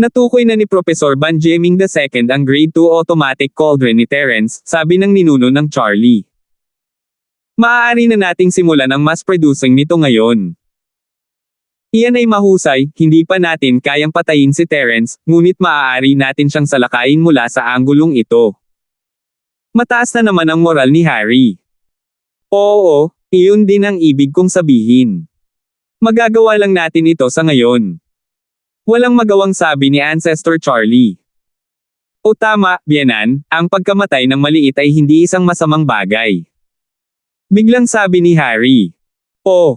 Natukoy na ni Professor Benjamin II ang Grade 2 automatic cauldron ni Terence, sabi ng ninuno ng Charlie. Maaari na nating simulan ang mass producing nito ngayon. Iyan ay mahusay, hindi pa natin kayang patayin si Terence, ngunit maaari natin siyang salakayin mula sa anggulong ito. Mataas na naman ang moral ni Harry. Oo, iyon din ang ibig kong sabihin. Magagawa lang natin ito sa ngayon. Walang magawang sabi ni Ancestor Charlie. O tama, Bienan, ang pagkamatay ng maliit ay hindi isang masamang bagay. Biglang sabi ni Harry. Oh,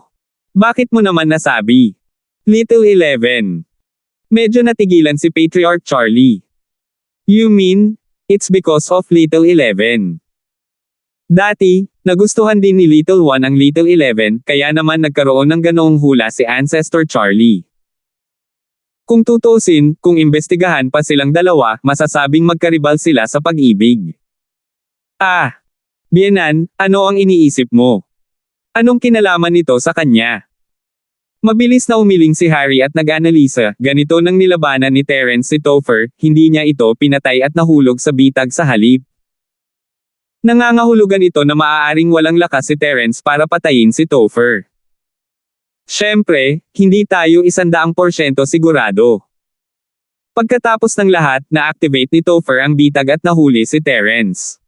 bakit mo naman nasabi? Little 11. Medyo natigilan si Patriarch Charlie. You mean, it's because of Little 11? Dati, nagustuhan din ni Little One ang Little 11, kaya naman nagkaroon ng ganoong hula si Ancestor Charlie. Kung tutusin, kung imbestigahan pa silang dalawa, masasabing magkaribal sila sa pag-ibig. Ah! Biyenan, ano ang iniisip mo? Anong kinalaman nito sa kanya? Mabilis na umiling si Harry at nag-analisa, ganito nang nilabanan ni Terence si Topher, hindi niya ito pinatay at nahulog sa bitag sa halip. Nangangahulugan ito na maaaring walang lakas si Terence para patayin si Topher. Siyempre, hindi tayo 100% sigurado. Pagkatapos ng lahat, na-activate ni Topher ang bitag at nahuli si Terence.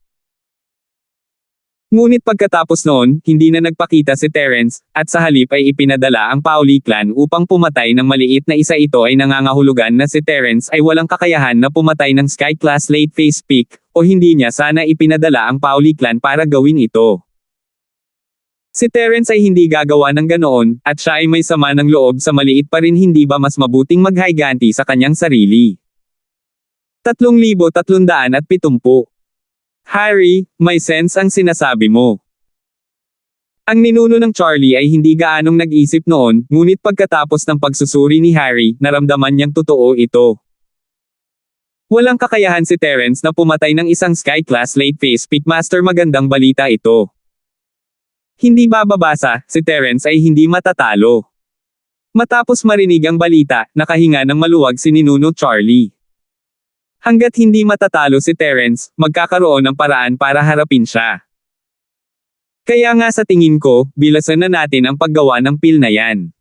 Ngunit pagkatapos noon, hindi na nagpakita si Terence, at sa halip ay ipinadala ang Pauli clan upang pumatay ng maliit na isa. Ito ay nangangahulugan na si Terence ay walang kakayahan na pumatay ng Sky-class late phase peak, o hindi niya sana ipinadala ang Pauli clan para gawin ito. Si Terence ay hindi gagawa ng ganoon, at siya ay may sama ng loob sa maliit pa rin. Hindi ba mas mabuting maghiganti sa kanyang sarili? 3,370 Harry, may sense ang sinasabi mo. Ang ninuno ng Charlie ay hindi gaanong nag-isip noon, ngunit pagkatapos ng pagsusuri ni Harry, naramdaman niyang totoo ito. Walang kakayahan si Terence na pumatay ng isang Sky-class late phase peak master. Magandang balita ito. Hindi bababasa, si Terence ay hindi matatalo. Matapos marinig ang balita, nakahinga ng maluwag si ninuno Charlie. Hanggat hindi matatalo si Terence, magkakaroon ng paraan para harapin siya. Kaya nga sa tingin ko, bilasan na natin ang paggawa ng pil na yan.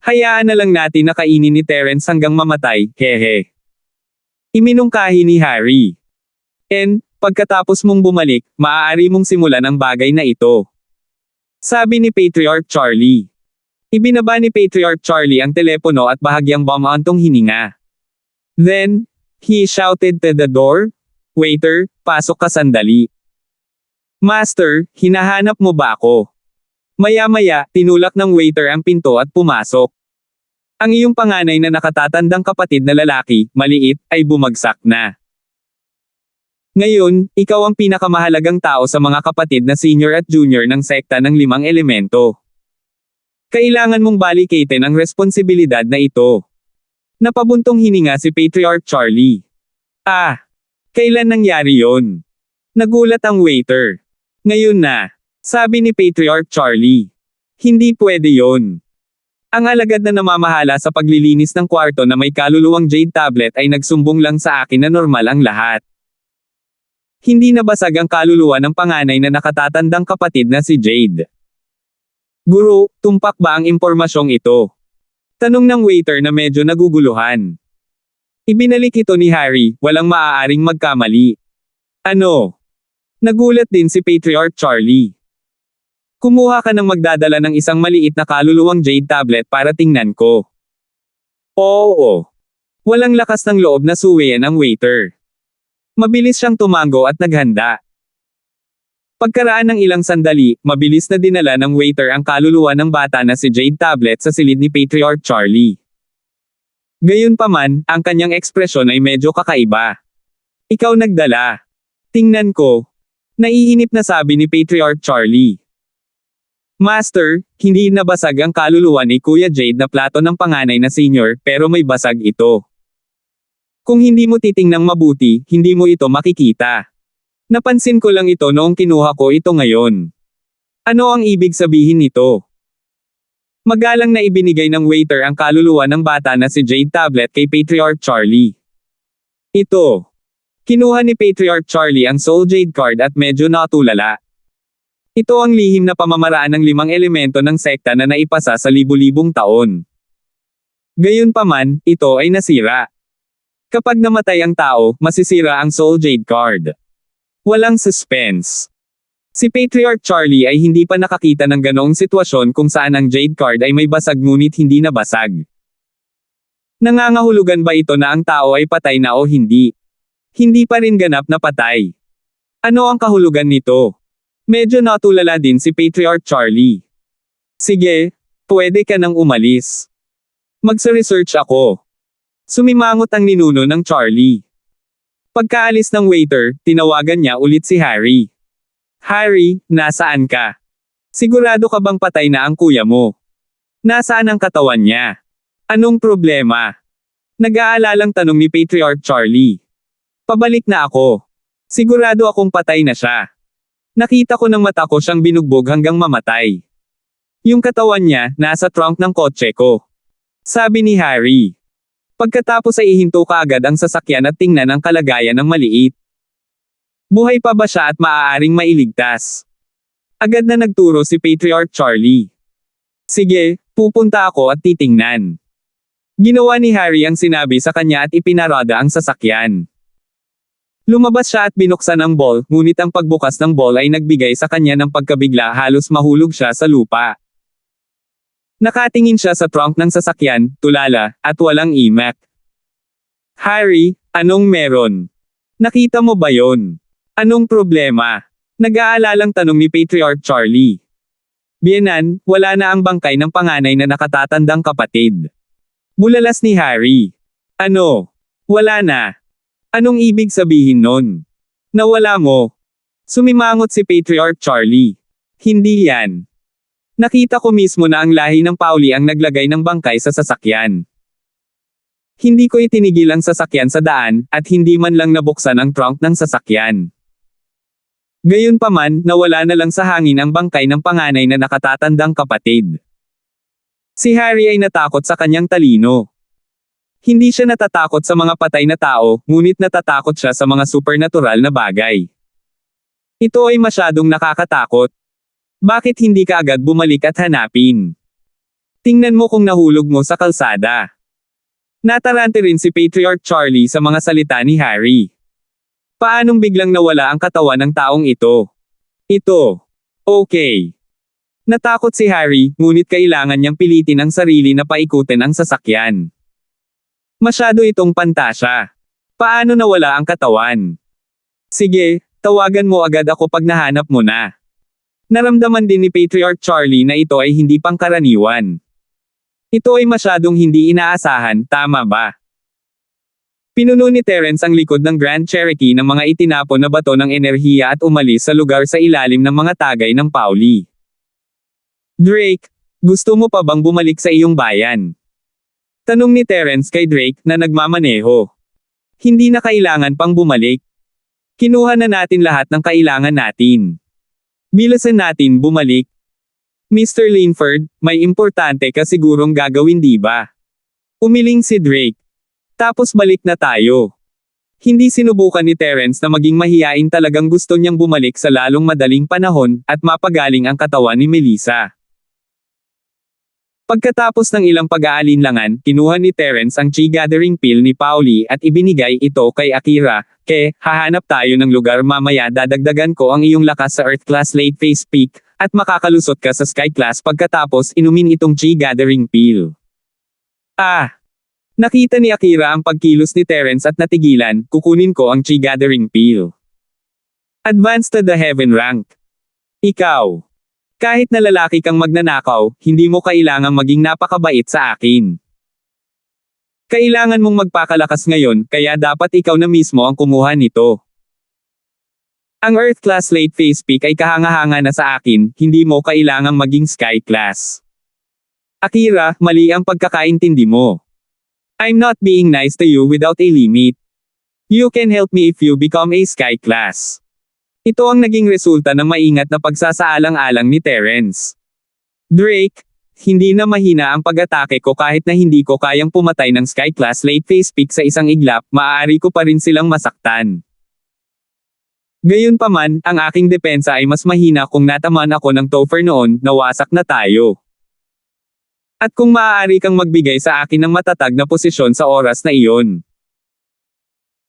Hayaan na lang natin na kainin ni Terence hanggang mamatay, hehe. Iminungkahi ni Harry. Pagkatapos mong bumalik, maaari mong simulan ang bagay na ito. Sabi ni Patriarch Charlie. Ibinaba ni Patriarch Charlie ang telepono at bahagyang bumantong hininga. Then, he shouted to the door, "Waiter, pasok ka sandali." "Master, hinahanap mo ba ako?" Maya-maya, tinulak ng waiter ang pinto at pumasok. Ang iyong panganay na nakatatandang kapatid na lalaki, maliit, ay bumagsak na. Ngayon, ikaw ang pinakamahalagang tao sa mga kapatid na senior at junior ng sekta ng 5 elemento. Kailangan mong balikatin ang responsibilidad na ito. Napabuntong hininga si Patriarch Charlie. Kailan nangyari yon? Nagulat ang waiter. Ngayon na, sabi ni Patriarch Charlie. Hindi pwede yon. Ang alagad na namamahala sa paglilinis ng kwarto na may kaluluwang jade tablet ay nagsumbong lang sa akin na normal ang lahat. Hindi nabasag ang kaluluwa ng panganay na nakatatandang kapatid na si Jade. Guro, tumpak ba ang impormasyong ito? Tanong ng waiter na medyo naguguluhan. Ibinalik ito ni Harry, walang maaaring magkamali. Ano? Nagulat din si Patriarch Charlie. Kumuha ka ng magdadala ng isang maliit na kaluluwang jade tablet para tingnan ko. Oo. Walang lakas ng loob na suwayan ang waiter. Mabilis siyang tumango at naghanda. Pagkaraan ng ilang sandali, mabilis na dinala ng waiter ang kaluluwa ng bata na si Jade tablet sa silid ni Patriarch Charlie. Gayunpaman, ang kanyang ekspresyon ay medyo kakaiba. Ikaw nagdala. Tingnan ko. Naiinip na sabi ni Patriarch Charlie. Master, hindi nabasag ang kaluluwa ni Kuya Jade na plato ng panganay na senior, pero may basag ito. Kung hindi mo titingnang mabuti, hindi mo ito makikita. Napansin ko lang ito noong kinuha ko ito ngayon. Ano ang ibig sabihin nito? Magalang na ibinigay ng waiter ang kaluluwa ng bata na si Jade tablet kay Patriarch Charlie. Ito. Kinuha ni Patriarch Charlie ang Soul Jade card at medyo natulala. Ito ang lihim na pamamaraan ng 5 elemento ng sekta na naipasa sa libu-libong taon. Gayunpaman, ito ay nasira. Kapag namatay ang tao, masisira ang Soul Jade card. Walang suspense. Si Patriarch Charlie ay hindi pa nakakita ng ganoong sitwasyon kung saan ang Jade card ay may basag ngunit hindi nabasag. Nangangahulugan ba ito na ang tao ay patay na o hindi? Hindi pa rin ganap na patay. Ano ang kahulugan nito? Medyo natulala din si Patriarch Charlie. Sige, pwede ka nang umalis. Magsa-research ako. Sumimangot ang ninuno ng Charlie. Pagkaalis ng waiter, tinawagan niya ulit si Harry. Harry, nasaan ka? Sigurado ka bang patay na ang kuya mo? Nasaan ang katawan niya? Anong problema? Nag-aalalang tanong ni Patriarch Charlie. Pabalik na ako. Sigurado akong patay na siya. Nakita ko ng mata ko siyang binugbog hanggang mamatay. Yung katawan niya, nasa trunk ng kotse ko. Sabi ni Harry. Pagkatapos ay ihinto kaagad ang sasakyan at tingnan ang kalagayan ng maliit. Buhay pa ba siya at maaaring mailigtas? Agad na nagturo si Patriarch Charlie. Sige, pupunta ako at titingnan. Ginawa ni Harry ang sinabi sa kanya at ipinarada ang sasakyan. Lumabas siya at binuksan ang ball, ngunit ang pagbukas ng ball ay nagbigay sa kanya ng pagkabigla, halos mahulog siya sa lupa. Nakatingin siya sa trunk ng sasakyan, tulala, at walang imak. Harry, anong meron? Nakita mo ba yon? Anong problema? Nag-aalalang tanong ni Patriarch Charlie. Biyenan, wala na ang bangkay ng panganay na nakatatandang kapatid. Bulalas ni Harry. Ano? Wala na. Anong ibig sabihin nun? Nawala mo. Sumimangot si Patriarch Charlie. Hindi yan. Nakita ko mismo na ang lahi ng Pauli ang naglagay ng bangkay sa sasakyan. Hindi ko itinigil ang sasakyan sa daan, at hindi man lang nabuksan ang trunk ng sasakyan. Gayunpaman, nawala na lang sa hangin ang bangkay ng panganay na nakatatandang kapatid. Si Harry ay natakot sa kanyang talino. Hindi siya natatakot sa mga patay na tao, ngunit natatakot siya sa mga supernatural na bagay. Ito ay masyadong nakakatakot. Bakit hindi ka agad bumalik at hanapin? Tingnan mo kung nahulog mo sa kalsada. Natarante rin si Patriarch Charlie sa mga salita ni Harry. Paanong biglang nawala ang katawan ng taong ito? Ito. Okay. Natakot si Harry, ngunit kailangan niyang pilitin ang sarili na paikutin ang sasakyan. Masyado itong pantasya. Paano nawala ang katawan? Sige, tawagan mo agad ako pag nahanap mo na. Naramdaman din ni Patriarch Charlie na ito ay hindi pangkaraniwan. Ito ay masyadong hindi inaasahan, tama ba? Pinuno ni Terence ang likod ng Grand Cherokee ng mga itinapon na bato ng enerhiya at umalis sa lugar sa ilalim ng mga tagay ng Pauli. Drake, gusto mo pa bang bumalik sa iyong bayan? Tanong ni Terence kay Drake na nagmamaneho. Hindi na kailangan pang bumalik. Kinuha na natin lahat ng kailangan natin. Bilisan natin bumalik. Mr. Linford, may importante ka sigurong gagawin, di ba? Umiling si Drake. Tapos balik na tayo. Hindi sinubukan ni Terence na maging mahiyain, talagang gusto niyang bumalik sa lalong madaling panahon, at mapagaling ang katawan ni Melissa. Pagkatapos ng ilang pag-aalinlangan, kinuha ni Terence ang chi gathering pill ni Pauli at ibinigay ito kay Akira. Hahanap tayo ng lugar mamaya, dadagdagan ko ang iyong lakas sa Earth Class Late Phase Peak, at makakalusot ka sa Sky Class pagkatapos inumin itong chi gathering pill. Nakita ni Akira ang pagkilos ni Terence at natigilan, kukunin ko ang chi gathering pill. Advance to the heaven rank. Ikaw. Kahit na lalaki kang magnanakaw, hindi mo kailangang maging napakabait sa akin. Kailangan mong magpakalakas ngayon, kaya dapat ikaw na mismo ang kumuha nito. Ang Earth Class Late Phase Peak ay kahanga-hanga na sa akin, hindi mo kailangang maging Sky Class. Akira, mali ang pagkakaintindi mo. I'm not being nice to you without a limit. You can help me if you become a Sky Class. Ito ang naging resulta ng maingat na pagsasaalang-alang ni Terence. Drake, hindi na mahina ang pag-atake ko kahit na hindi ko kayang pumatay ng Sky Class Late Phase Peak sa isang iglap, maaari ko pa rin silang masaktan. Gayunpaman, ang aking depensa ay mas mahina kung natamaan ako ng Topher noon, nawasak na tayo. At kung maaari kang magbigay sa akin ng matatag na posisyon sa oras na iyon.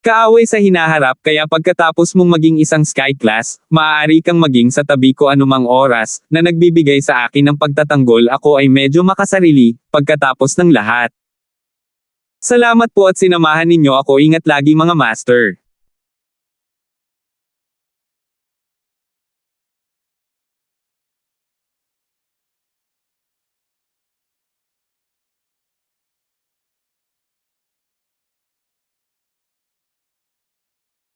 Kaaway sa hinaharap, kaya pagkatapos mong maging isang Sky Class, maaari kang maging sa tabi ko anumang oras, na nagbibigay sa akin ng pagtatanggol. Ako ay medyo makasarili, pagkatapos ng lahat. Salamat po at sinamahan ninyo ako. Ingat lagi mga master.